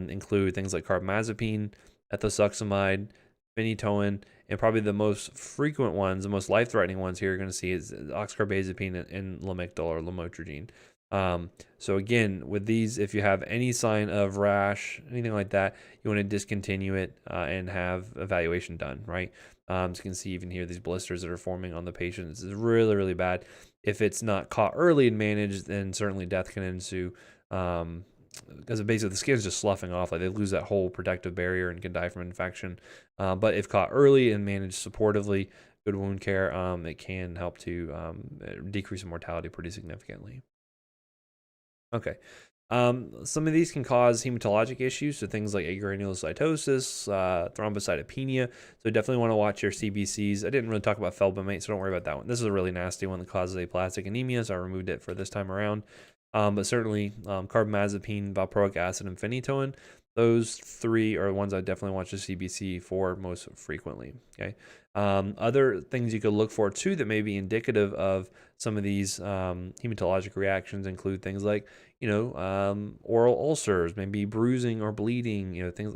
include things like carbamazepine, ethosuximide, phenytoin, and probably the most frequent ones, the most life-threatening ones here you're going to see is oxcarbazepine and Lamictal or lamotrigine. So again, with these, if you have any sign of rash, anything like that, you want to discontinue it and have evaluation done, right? So you can see even here these blisters that are forming on the patient. This is really, really bad. If it's not caught early and managed, then certainly death can ensue. Because basically the skin is just sloughing off, like they lose that whole protective barrier and can die from infection. But if caught early and managed supportively, good wound care, it can help to decrease mortality pretty significantly. Okay. Some of these can cause hematologic issues, so things like agranulocytosis, thrombocytopenia. So definitely want to watch your CBCs. I didn't really talk about felbamate, so don't worry about that one. This is a really nasty one that causes aplastic anemia, so I removed it for this time around. But certainly carbamazepine, valproic acid, and phenytoin. Those three are ones I definitely watch the CBC for most frequently. Okay. Other things you could look for too that may be indicative of some of these hematologic reactions include things like, oral ulcers, maybe bruising or bleeding, things,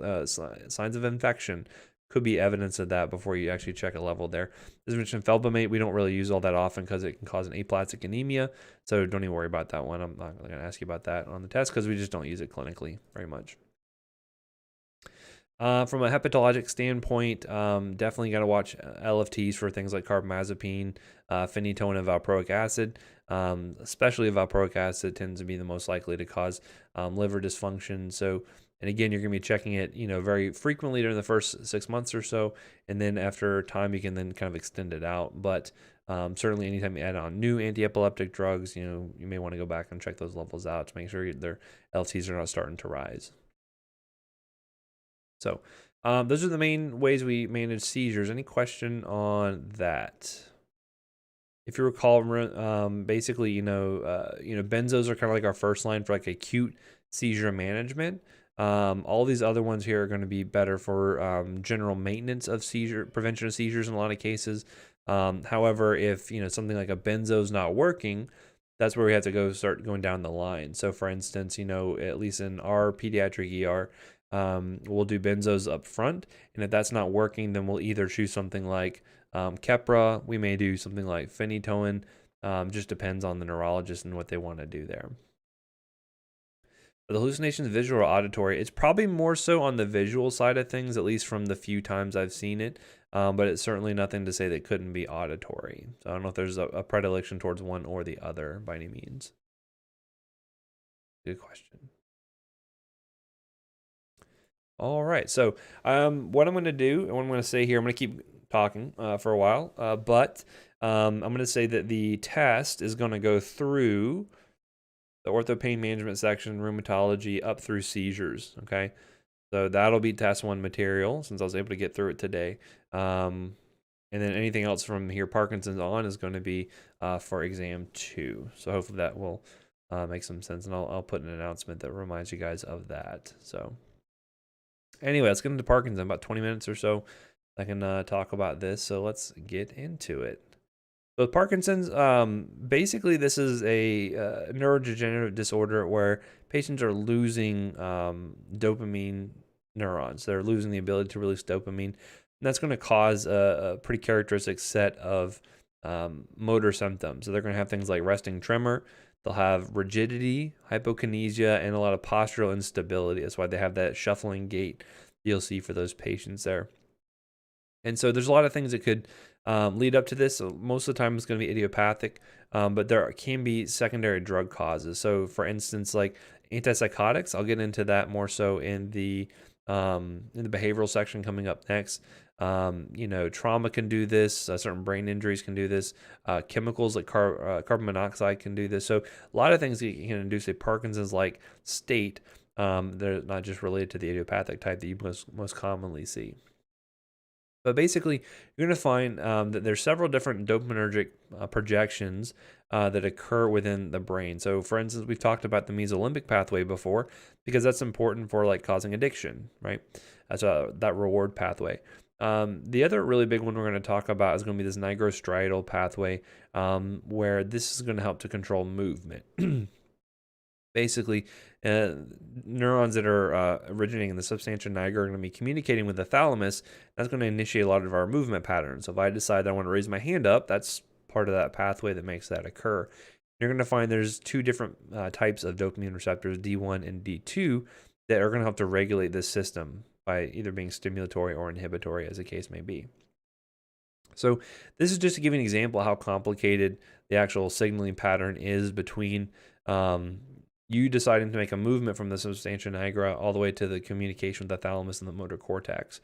signs of infection could be evidence of that before you actually check a level there. As I mentioned, felbamate, we don't really use all that often because it can cause an aplastic anemia. So don't even worry about that one. I'm not going to ask you about that on the test because we just don't use it clinically very much. From a hepatologic standpoint, definitely got to watch LFTs for things like carbamazepine, phenytoin, and valproic acid. Especially valproic acid tends to be the most likely to cause liver dysfunction. So, and again, you're going to be checking it, very frequently during the first 6 months or so, and then after time, you can then kind of extend it out. But certainly, anytime you add on new anti-epileptic drugs, you may want to go back and check those levels out to make sure their LFTs are not starting to rise. So those are the main ways we manage seizures. Any question on that? If you recall, basically, benzos are kind of like our first line for like acute seizure management. All these other ones here are going to be better for general maintenance of prevention of seizures in a lot of cases. However, if something like a benzo is not working, that's where we have to start going down the line. So, for instance, at least in our pediatric ER, we'll do benzos up front, and if that's not working, then we'll either choose something like Keppra. We may do something like phenytoin. Just depends on the neurologist and what they want to do there. But the hallucinations, visual or auditory, it's probably more so on the visual side of things, at least from the few times I've seen it. But it's certainly nothing to say that couldn't be auditory. So I don't know if there's a predilection towards one or the other by any means. Good question. All right. So, what I'm going to do, and what I'm going to say here, I'm going to keep talking for a while, but I'm going to say that the test is going to go through the ortho pain management section, rheumatology, up through seizures. Okay. So that'll be test one material since I was able to get through it today. And then anything else from here, Parkinson's on, is going to be for exam 2. So hopefully that will make some sense, and I'll put an announcement that reminds you guys of that. So anyway, let's get into Parkinson's. About 20 minutes or so I can talk about this. So let's get into it. So with Parkinson's, basically this is a neurodegenerative disorder where patients are losing dopamine neurons. They're losing the ability to release dopamine. And that's going to cause a pretty characteristic set of motor symptoms. So they're going to have things like resting tremor. They'll have rigidity, hypokinesia, and a lot of postural instability. That's why they have that shuffling gait you'll see for those patients there. And so there's a lot of things that could lead up to this. So most of the time it's going to be idiopathic, but there can be secondary drug causes. So for instance, like antipsychotics, I'll get into that more so in the behavioral section coming up next. Trauma can do this. Certain brain injuries can do this. Chemicals like carbon monoxide can do this. So a lot of things that can induce a Parkinson's-like state. They're not just related to the idiopathic type that you most commonly see. But basically, you're going to find that there's several different dopaminergic projections that occur within the brain. So, for instance, we've talked about the mesolimbic pathway before because that's important for like causing addiction, right? That's that reward pathway. The other really big one we're going to talk about is going to be this nigrostriatal pathway, where this is going to help to control movement. Basically, neurons that are originating in the substantia nigra are going to be communicating with the thalamus. That's going to initiate a lot of our movement patterns. So if I decide I want to raise my hand up, that's part of that pathway that makes that occur. You're going to find there's two different types of dopamine receptors, D1 and D2, that are going to help to regulate this system by either being stimulatory or inhibitory, as the case may be. So this is just to give you an example of how complicated the actual signaling pattern is between you deciding to make a movement from the substantia nigra all the way to the communication with the thalamus and the motor cortex.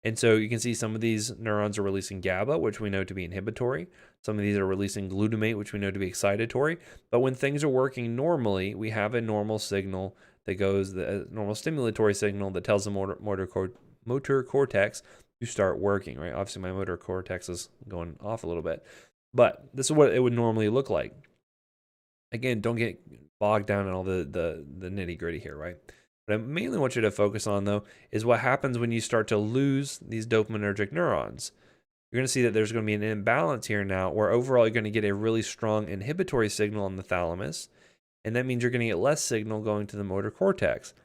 And so you can see some of these neurons are releasing GABA, which we know to be inhibitory. Some of these are releasing glutamate, which we know to be excitatory. But when things are working normally, we have a normal signal that goes, the normal stimulatory signal that tells the motor cortex to start working, right? Obviously, my motor cortex is going off a little bit. But this is what it would normally look like. Again, don't get bogged down in all the nitty gritty here, right? What I mainly want you to focus on, though, is what happens when you start to lose these dopaminergic neurons. You're going to see that there's going to be an imbalance here now, where overall you're going to get a really strong inhibitory signal on the thalamus, and that means you're going to get less signal going to the motor cortex.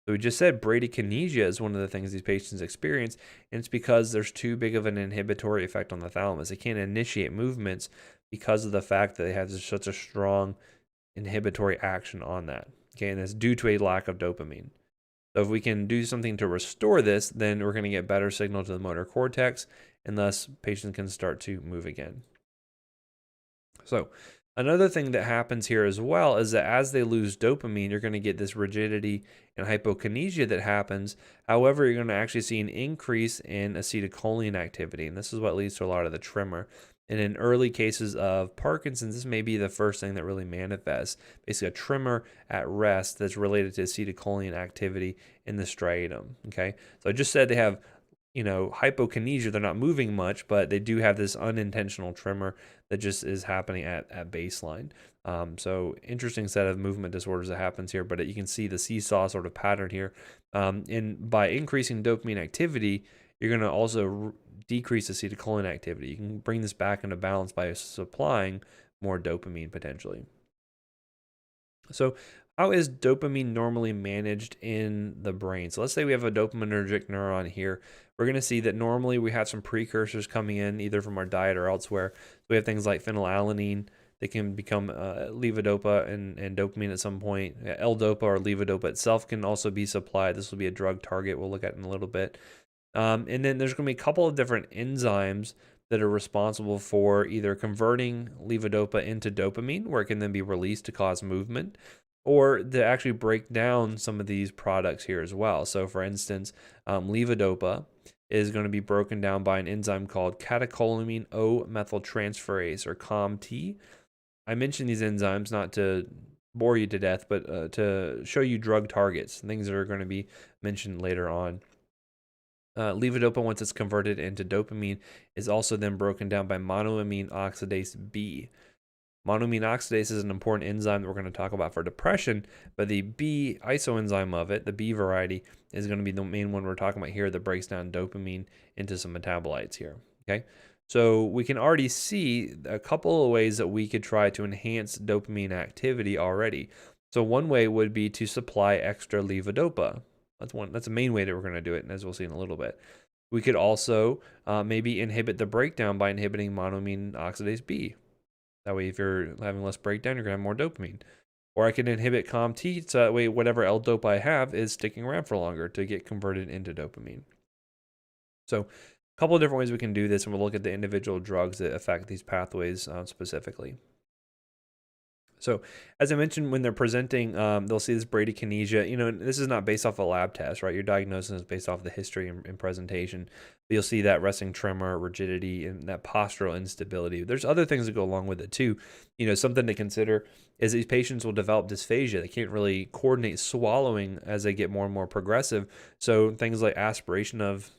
So we just said bradykinesia is one of the things these patients experience, and it's because there's too big of an inhibitory effect on the thalamus. They can't initiate movements because of the fact that they have such a strong inhibitory action on that. Okay, and it's due to a lack of dopamine. So if we can do something to restore this, then we're going to get better signal to the motor cortex, and thus patients can start to move again. So another thing that happens here as well is that as they lose dopamine, you're going to get this rigidity and hypokinesia that happens. However, you're going to actually see an increase in acetylcholine activity, and this is what leads to a lot of the tremor. And in early cases of Parkinson's, this may be the first thing that really manifests. Basically, a tremor at rest that's related to acetylcholine activity in the striatum. Okay, so I just said they have, hypokinesia. They're not moving much, but they do have this unintentional tremor that just is happening at baseline. So interesting set of movement disorders that happens here, but you can see the seesaw sort of pattern here. And by increasing dopamine activity, you're going to also decrease acetylcholine activity. You can bring this back into balance by supplying more dopamine potentially. So how is dopamine normally managed in the brain? So let's say we have a dopaminergic neuron here. We're going to see that normally we have some precursors coming in either from our diet or elsewhere. So we have things like phenylalanine that can become levodopa and dopamine at some point. L-dopa or levodopa itself can also be supplied. This will be a drug target we'll look at in a little bit. And then there's going to be a couple of different enzymes that are responsible for either converting levodopa into dopamine, where it can then be released to cause movement, or to actually break down some of these products here as well. So for instance, levodopa is going to be broken down by an enzyme called catecholamine O methyltransferase, or COMT. I mention these enzymes not to bore you to death, but to show you drug targets, things that are going to be mentioned later on. Levodopa, once it's converted into dopamine, is also then broken down by monoamine oxidase B. Monoamine oxidase is an important enzyme that we're going to talk about for depression, but the B isoenzyme of it, the B variety, is going to be the main one we're talking about here that breaks down dopamine into some metabolites here. Okay, so we can already see a couple of ways that we could try to enhance dopamine activity already. So one way would be to supply extra levodopa. That's a main way that we're going to do it, and as we'll see in a little bit. We could also maybe inhibit the breakdown by inhibiting monoamine oxidase B. That way, if you're having less breakdown, you're going to have more dopamine. Or I can inhibit COMT, so that way whatever L-dopa I have is sticking around for longer to get converted into dopamine. So a couple of different ways we can do this, and we'll look at the individual drugs that affect these pathways specifically. So as I mentioned, when they're presenting, they'll see this bradykinesia. You know, this is not based off a lab test, right? Your diagnosis is based off the history and presentation. But you'll see that resting tremor, rigidity, and that postural instability. There's other things that go along with it too. You know, something to consider is these patients will develop dysphagia. They can't really coordinate swallowing as they get more and more progressive. So things like aspiration of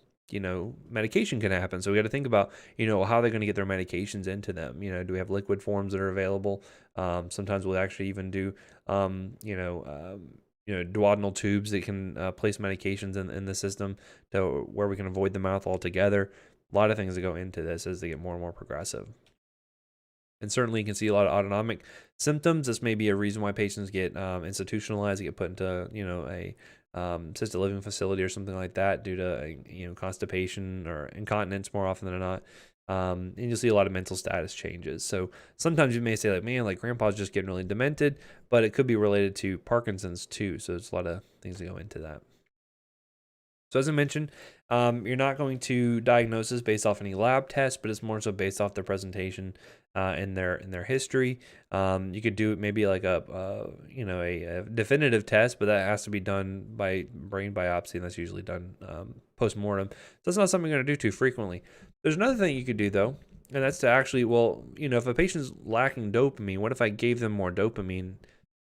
medication can happen. So we got to think about, how they're going to get their medications into them. Do we have liquid forms that are available? Sometimes we'll actually even do, duodenal tubes that can place medications in the system to where we can avoid the mouth altogether. A lot of things that go into this as they get more and more progressive. And certainly you can see a lot of autonomic symptoms. This may be a reason why patients get institutionalized, get put into, a assisted living facility or something like that due to, constipation or incontinence more often than not. And you'll see a lot of mental status changes. So sometimes you may say like, man, like grandpa's just getting really demented, but it could be related to Parkinson's too. So there's a lot of things that go into that. So as I mentioned, you're not going to diagnose this based off any lab tests, but it's more so based off their presentation in their history. You could do maybe like a definitive test, but that has to be done by brain biopsy, and that's usually done post-mortem. So that's not something you're going to do too frequently. There's another thing you could do though, and that's to actually, if a patient's lacking dopamine, what if I gave them more dopamine?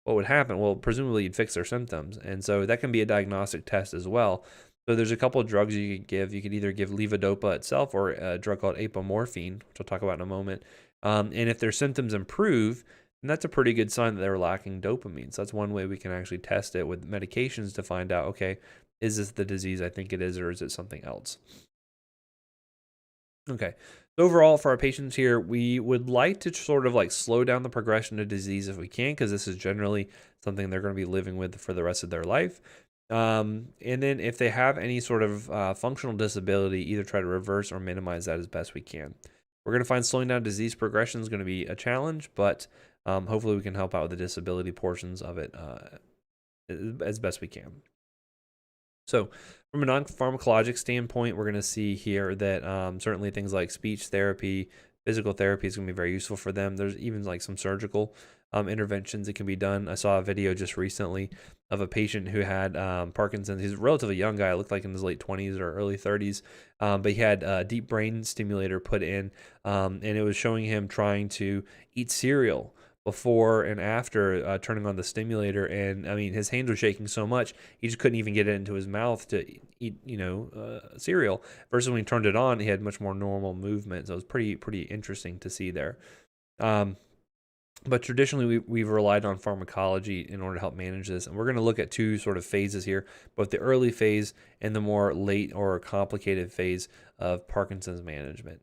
What would happen? Well, presumably you'd fix their symptoms, and so that can be a diagnostic test as well. So there's a couple of drugs you could give. You could either give levodopa itself or a drug called apomorphine, which I'll talk about in a moment. And if their symptoms improve, then that's a pretty good sign that they're lacking dopamine. So that's one way we can actually test it with medications to find out, okay, is this the disease I think it is, or is it something else? Okay. So overall, for our patients here, we would like to sort of like slow down the progression of disease if we can, because this is generally something they're going to be living with for the rest of their life. And then if they have any sort of functional disability, either try to reverse or minimize that as best we can. We're going to find slowing down disease progression is going to be a challenge, but hopefully we can help out with the disability portions of it as best we can. So from a non-pharmacologic standpoint, we're going to see here that certainly things like speech therapy, physical therapy is going to be very useful for them. There's even like some surgical interventions that can be done. I saw a video just recently of a patient who had Parkinson's. He's a relatively young guy. It looked like in his late 20s or early 30s, but he had a deep brain stimulator put in, and it was showing him trying to eat cereal before and after turning on the stimulator. And I mean, his hands were shaking so much he just couldn't even get it into his mouth to eat cereal, versus when he turned it on, he had much more normal movement. So it was pretty interesting to see there. But traditionally we've relied on pharmacology in order to help manage this, and we're going to look at two sort of phases here, both the early phase and the more late or complicated phase of Parkinson's management.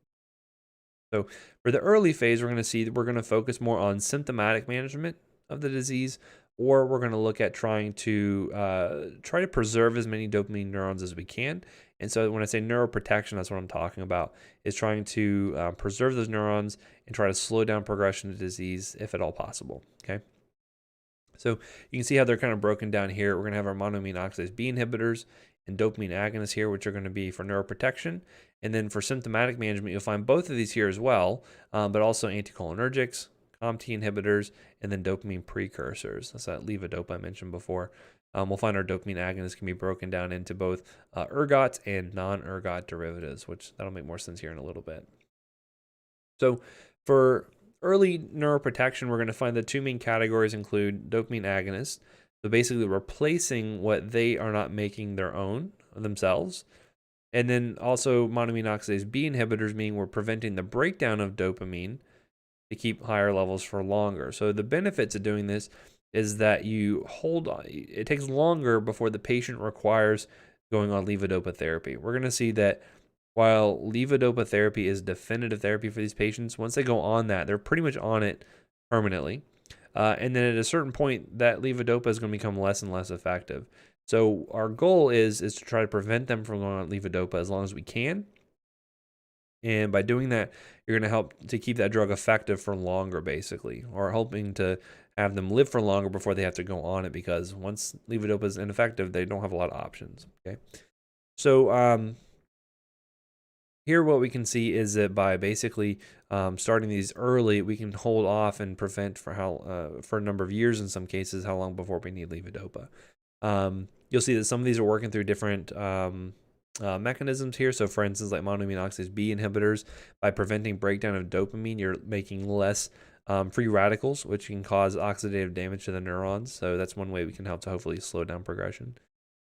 So for the early phase, we're going to see that we're going to focus more on symptomatic management of the disease, or we're going to look at trying to preserve as many dopamine neurons as we can. And so when I say neuroprotection, that's what I'm talking about, is trying to preserve those neurons and try to slow down progression of disease if at all possible, okay? So you can see how they're kind of broken down here. We're going to have our monoamine oxidase B inhibitors and dopamine agonists here, which are going to be for neuroprotection. And then for symptomatic management, you'll find both of these here as well, but also anticholinergics, COMT inhibitors, and then dopamine precursors. That's that levodopa I mentioned before. We'll find our dopamine agonists can be broken down into both ergots and non-ergot derivatives, which that'll make more sense here in a little bit. So for early neuroprotection, we're going to find the two main categories include dopamine agonists, so basically replacing what they are not making their own themselves. And then also monoamine oxidase B inhibitors, meaning we're preventing the breakdown of dopamine to keep higher levels for longer. So the benefits of doing this is that you hold on, it takes longer before the patient requires going on levodopa therapy. We're going to see that while levodopa therapy is definitive therapy for these patients, once they go on that, they're pretty much on it permanently. And then at a certain point, that levodopa is going to become less and less effective. So our goal is to try to prevent them from going on levodopa as long as we can. And by doing that, you're going to help to keep that drug effective for longer, basically, or helping to have them live for longer before they have to go on it, because once levodopa is ineffective, they don't have a lot of options. Okay. So here what we can see is that by basically starting these early, we can hold off and prevent for a number of years in some cases how long before we need levodopa. You'll see that some of these are working through different mechanisms here. So for instance, like monoamine oxidase B inhibitors, by preventing breakdown of dopamine, you're making less free radicals, which can cause oxidative damage to the neurons. So that's one way we can help to hopefully slow down progression.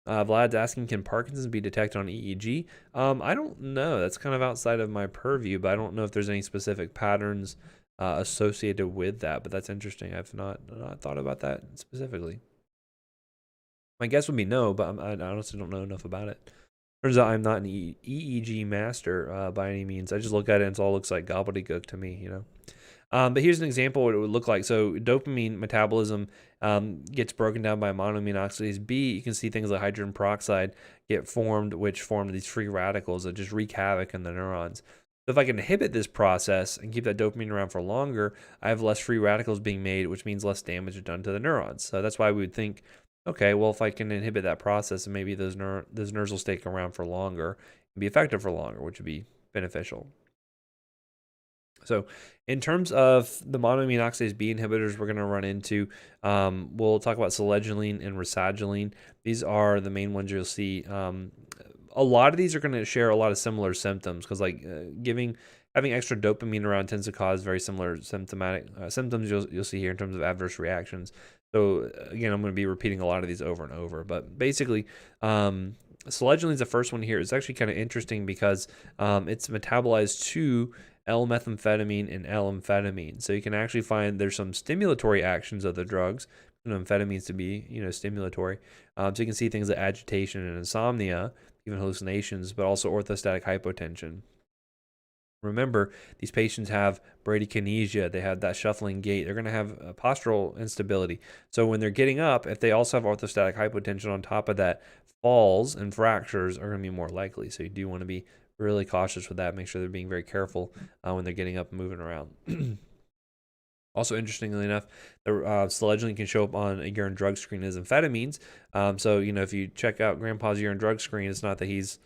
Vlad's asking, can Parkinson's be detected on EEG? I don't know. That's kind of outside of my purview, but I don't know if there's any specific patterns associated with that. But that's interesting. I've not thought about that specifically. My guess would be no, but I honestly don't know enough about it. Turns out I'm not an EEG master by any means. I just look at it and it all looks like gobbledygook to me, you know. But here's an example of what it would look like. So dopamine metabolism gets broken down by monoamine oxidase B. You can see things like hydrogen peroxide get formed, which form these free radicals that just wreak havoc in the neurons. So if I can inhibit this process and keep that dopamine around for longer, I have less free radicals being made, which means less damage done to the neurons. So that's why we would think, okay, well, if I can inhibit that process, maybe those nerves will stay around for longer and be effective for longer, which would be beneficial. So in terms of the monoamine oxidase B inhibitors we're going to run into, we'll talk about selegiline and rasagiline. These are the main ones you'll see. A lot of these are going to share a lot of similar symptoms because like having extra dopamine around tends to cause very similar symptomatic symptoms you'll see here in terms of adverse reactions. So again, I'm going to be repeating a lot of these over and over, but basically selegiline is the first one here. It's actually kind of interesting because it's metabolized to L-methamphetamine and L-amphetamine. So you can actually find there's some stimulatory actions of the drugs, amphetamines to be, stimulatory. So you can see things like agitation and insomnia, even hallucinations, but also orthostatic hypotension. Remember, these patients have bradykinesia. They have that shuffling gait. They're going to have postural instability. So when they're getting up, if they also have orthostatic hypotension on top of that, falls and fractures are going to be more likely. So you do want to be really cautious with that. Make sure they're being very careful when they're getting up and moving around. Also, interestingly enough, the selegiline can show up on a urine drug screen as amphetamines. So, if you check out grandpa's urine drug screen, it's not that he's,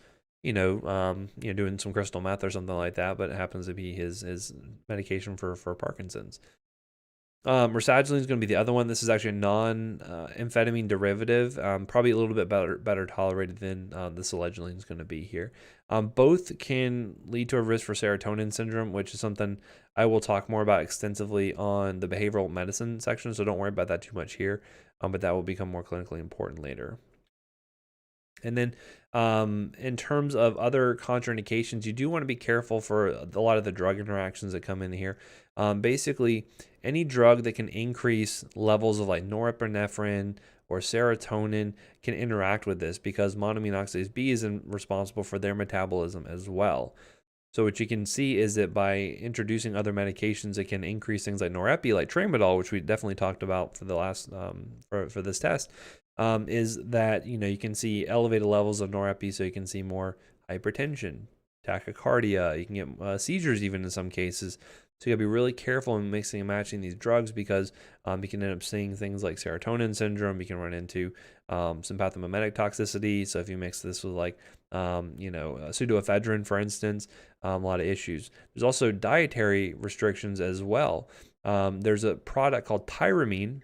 doing some crystal meth or something like that, but it happens to be his medication for Parkinson's. Rasagiline is going to be the other one. This is actually a non-amphetamine derivative, probably a little bit better tolerated than the selegiline is going to be here. Both can lead to a risk for serotonin syndrome, which is something I will talk more about extensively on the behavioral medicine section, so don't worry about that too much here, but that will become more clinically important later. And then in terms of other contraindications, you do want to be careful for a lot of the drug interactions that come in here. Basically, any drug that can increase levels of like norepinephrine or serotonin can interact with this because monoamine oxidase B is responsible for their metabolism as well. So what you can see is that by introducing other medications, it can increase things like norepi, like tramadol, which we definitely talked about for the last for this test. Is that you can see elevated levels of norepi, so you can see more hypertension, tachycardia. You can get seizures even in some cases. So you gotta be really careful in mixing and matching these drugs because you can end up seeing things like serotonin syndrome. You can run into some pathomimetic toxicity. So if you mix this with like, pseudoephedrine, for instance, a lot of issues. There's also dietary restrictions as well. There's a product called tyramine,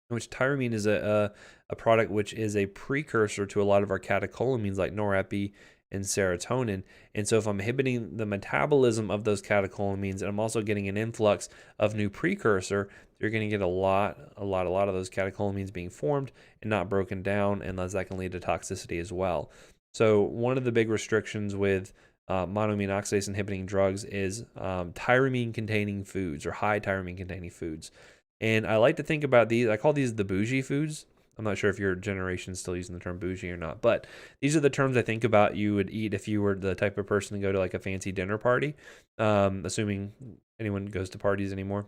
which tyramine is a product which is a precursor to a lot of our catecholamines like norepi and serotonin. And so if I'm inhibiting the metabolism of those catecholamines and I'm also getting an influx of new precursor, you're going to get a lot of those catecholamines being formed and not broken down, and thus that can lead to toxicity as well. So one of the big restrictions with monoamine oxidase inhibiting drugs is tyramine containing foods or high tyramine containing foods. And I like to think about these, I call these the bougie foods. I'm not sure if your generation is still using the term bougie or not, but these are the terms I think about you would eat if you were the type of person to go to like a fancy dinner party, assuming anyone goes to parties anymore.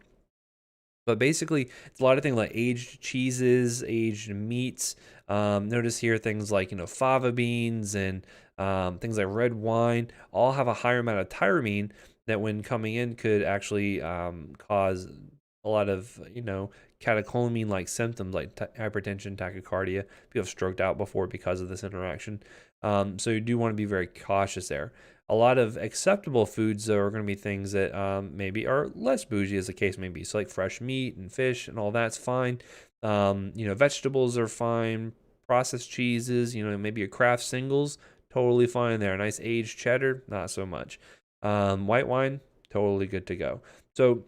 But basically, it's a lot of things like aged cheeses, aged meats. Notice here things like, fava beans and things like red wine all have a higher amount of tyramine that when coming in could actually cause a lot of, catecholamine-like symptoms like hypertension, tachycardia. People have stroked out before because of this interaction. So you do want to be very cautious there. A lot of acceptable foods, though, are going to be things that maybe are less bougie, as the case may be. So like fresh meat and fish and all that's fine. Vegetables are fine. Processed cheeses, maybe a Kraft singles, totally fine there. Nice aged cheddar, not so much. White wine, totally good to go. So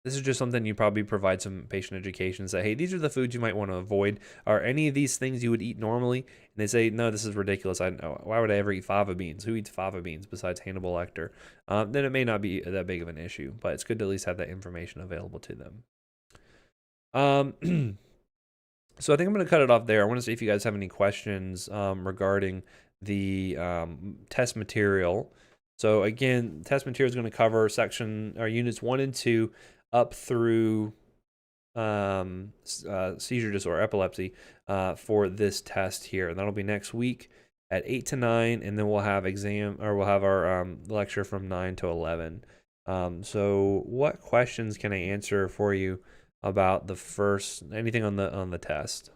this is just something you probably provide some patient education. Say, hey, these are the foods you might want to avoid. Are any of these things you would eat normally? And they say, no, this is ridiculous. Why would I ever eat fava beans? Who eats fava beans besides Hannibal Lecter? Then it may not be that big of an issue, but it's good to at least have that information available to them. So I think I'm going to cut it off there. I want to see if you guys have any questions regarding the test material. So again, test material is going to cover units 1 and 2 up through seizure disorder, epilepsy, for this test here. And that'll be next week at 8 to 9, and then we'll have our lecture from 9 to 11. So what questions can I answer for you about anything on the test?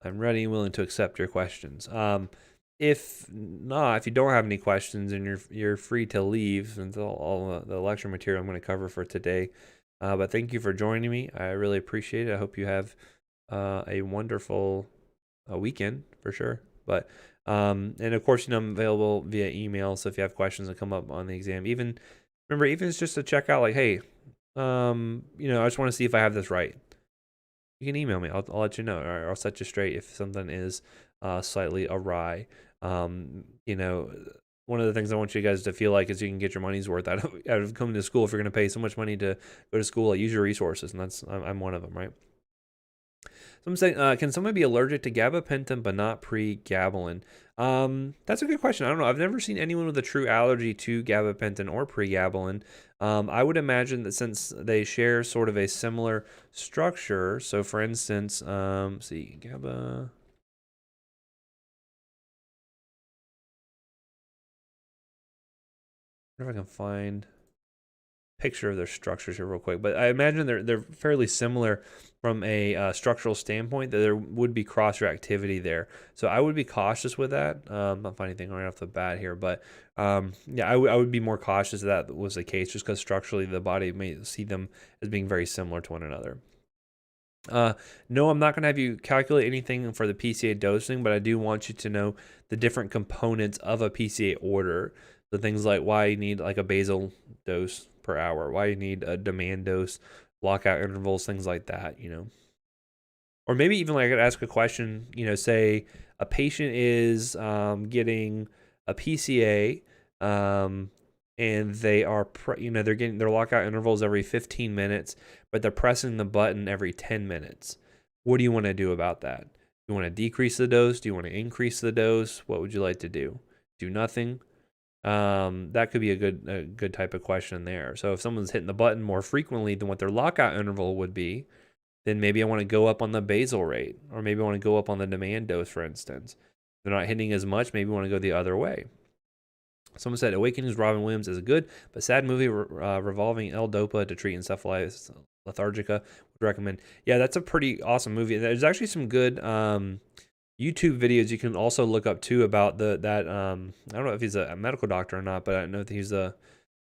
I'm ready and willing to accept your questions. If you don't have any questions, and you're free to leave until all the lecture material I'm going to cover for today. But thank you for joining me. I really appreciate it. I hope you have a wonderful weekend for sure. But and of course, I'm available via email. So if you have questions that come up on the exam, even if it's just to check out, like, hey, I just want to see if I have this right. You can email me. I'll let you know, or I'll set you straight if something is slightly awry. One of the things I want you guys to feel like is you can get your money's worth out of coming to school. If you're going to pay so much money to go to school, use your resources, and I'm one of them, right? Someone saying, can someone be allergic to gabapentin but not pregabalin? That's a good question. I don't know. I've never seen anyone with a true allergy to gabapentin or pregabalin. I would imagine that since they share sort of a similar structure, so for instance, see, GABA. I wonder if I can find a picture of their structures here real quick, but I imagine they're fairly similar from a structural standpoint, that there would be cross-reactivity there. So I would be cautious with that. I'm not finding anything right off the bat here, but yeah, I would be more cautious if that was the case, just because structurally the body may see them as being very similar to one another. No, I'm not going to have you calculate anything for the PCA dosing, but I do want you to know the different components of a PCA order. So things like why you need like a basal dose per hour, why you need a demand dose, lockout intervals, things like that, Or maybe even like I could ask a question, say a patient is getting a PCA, and they are, they're getting their lockout intervals every 15 minutes, but they're pressing the button every 10 minutes. What do you want to do about that? Do you want to decrease the dose? Do you want to increase the dose? What would you like to do? Do nothing? That could be a good type of question there. So if someone's hitting the button more frequently than what their lockout interval would be, then maybe I want to go up on the basal rate, or maybe I want to go up on the demand dose, for instance. They're not hitting as much, maybe I want to go the other way. Someone said Awakenings Robin Williams is a good but sad movie revolving L-Dopa to treat encephalitis lethargica. Would recommend. Yeah, that's a pretty awesome movie. There's actually some good YouTube videos you can also look up too about that. I don't know if he's a medical doctor or not, but I know that he's a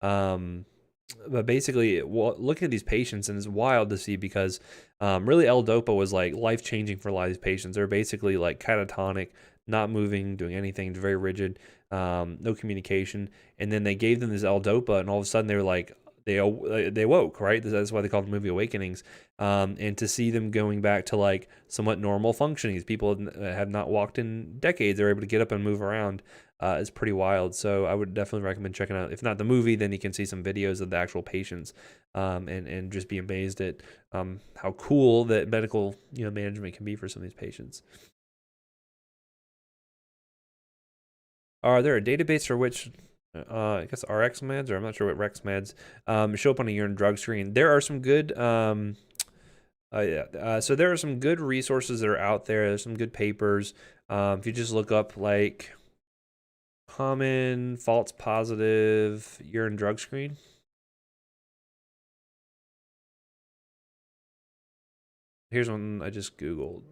but basically looking at these patients, and it's wild to see because really L-Dopa was like life-changing for a lot of these patients. They're basically like catatonic, not moving, doing anything, very rigid, no communication, and then they gave them this L-Dopa, and all of a sudden they were like, they woke, right? That's why they called the movie Awakenings. And to see them going back to like somewhat normal functioning, people have not walked in decades, they're able to get up and move around. Is pretty wild. So I would definitely recommend checking out, if not the movie, then you can see some videos of the actual patients, and just be amazed at how cool that medical management can be for some of these patients. Are there a database for which I guess RX meds, or I'm not sure what Rex meds show up on a urine drug screen? There are some good so there are some good resources that are out there. There's some good papers. If you just look up like common false positive urine drug screen. Here's one I just Googled.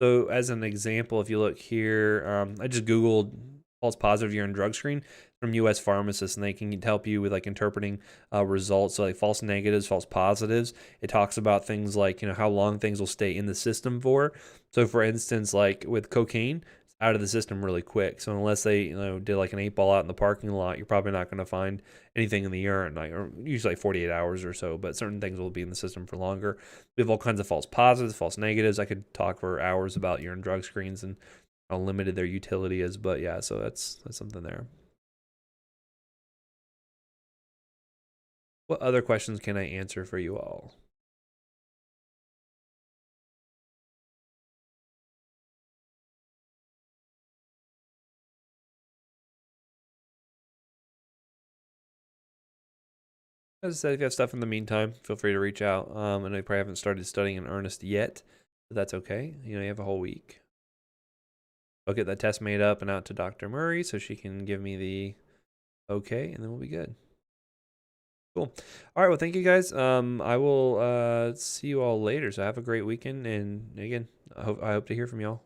So as an example, if you look here, I just Googled false positive urine drug screen from US pharmacists, and they can help you with like interpreting results. So like false negatives, false positives. It talks about things like, how long things will stay in the system for. So for instance, like with cocaine, it's out of the system really quick. So unless they, did like an 8-ball out in the parking lot, you're probably not going to find anything in the urine, like, or usually like 48 hours or so, but certain things will be in the system for longer. We have all kinds of false positives, false negatives. I could talk for hours about urine drug screens and how limited their utility is, but yeah, so that's something there. What other questions can I answer for you all? As I said, if you have stuff in the meantime, feel free to reach out. I know you probably haven't started studying in earnest yet, but that's okay. You have a whole week. I'll get that test made up and out to Dr. Murray so she can give me the okay, and then we'll be good. Cool. All right, well, thank you guys. I will see you all later. So have a great weekend, and again, I hope to hear from y'all.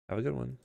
Have a good one.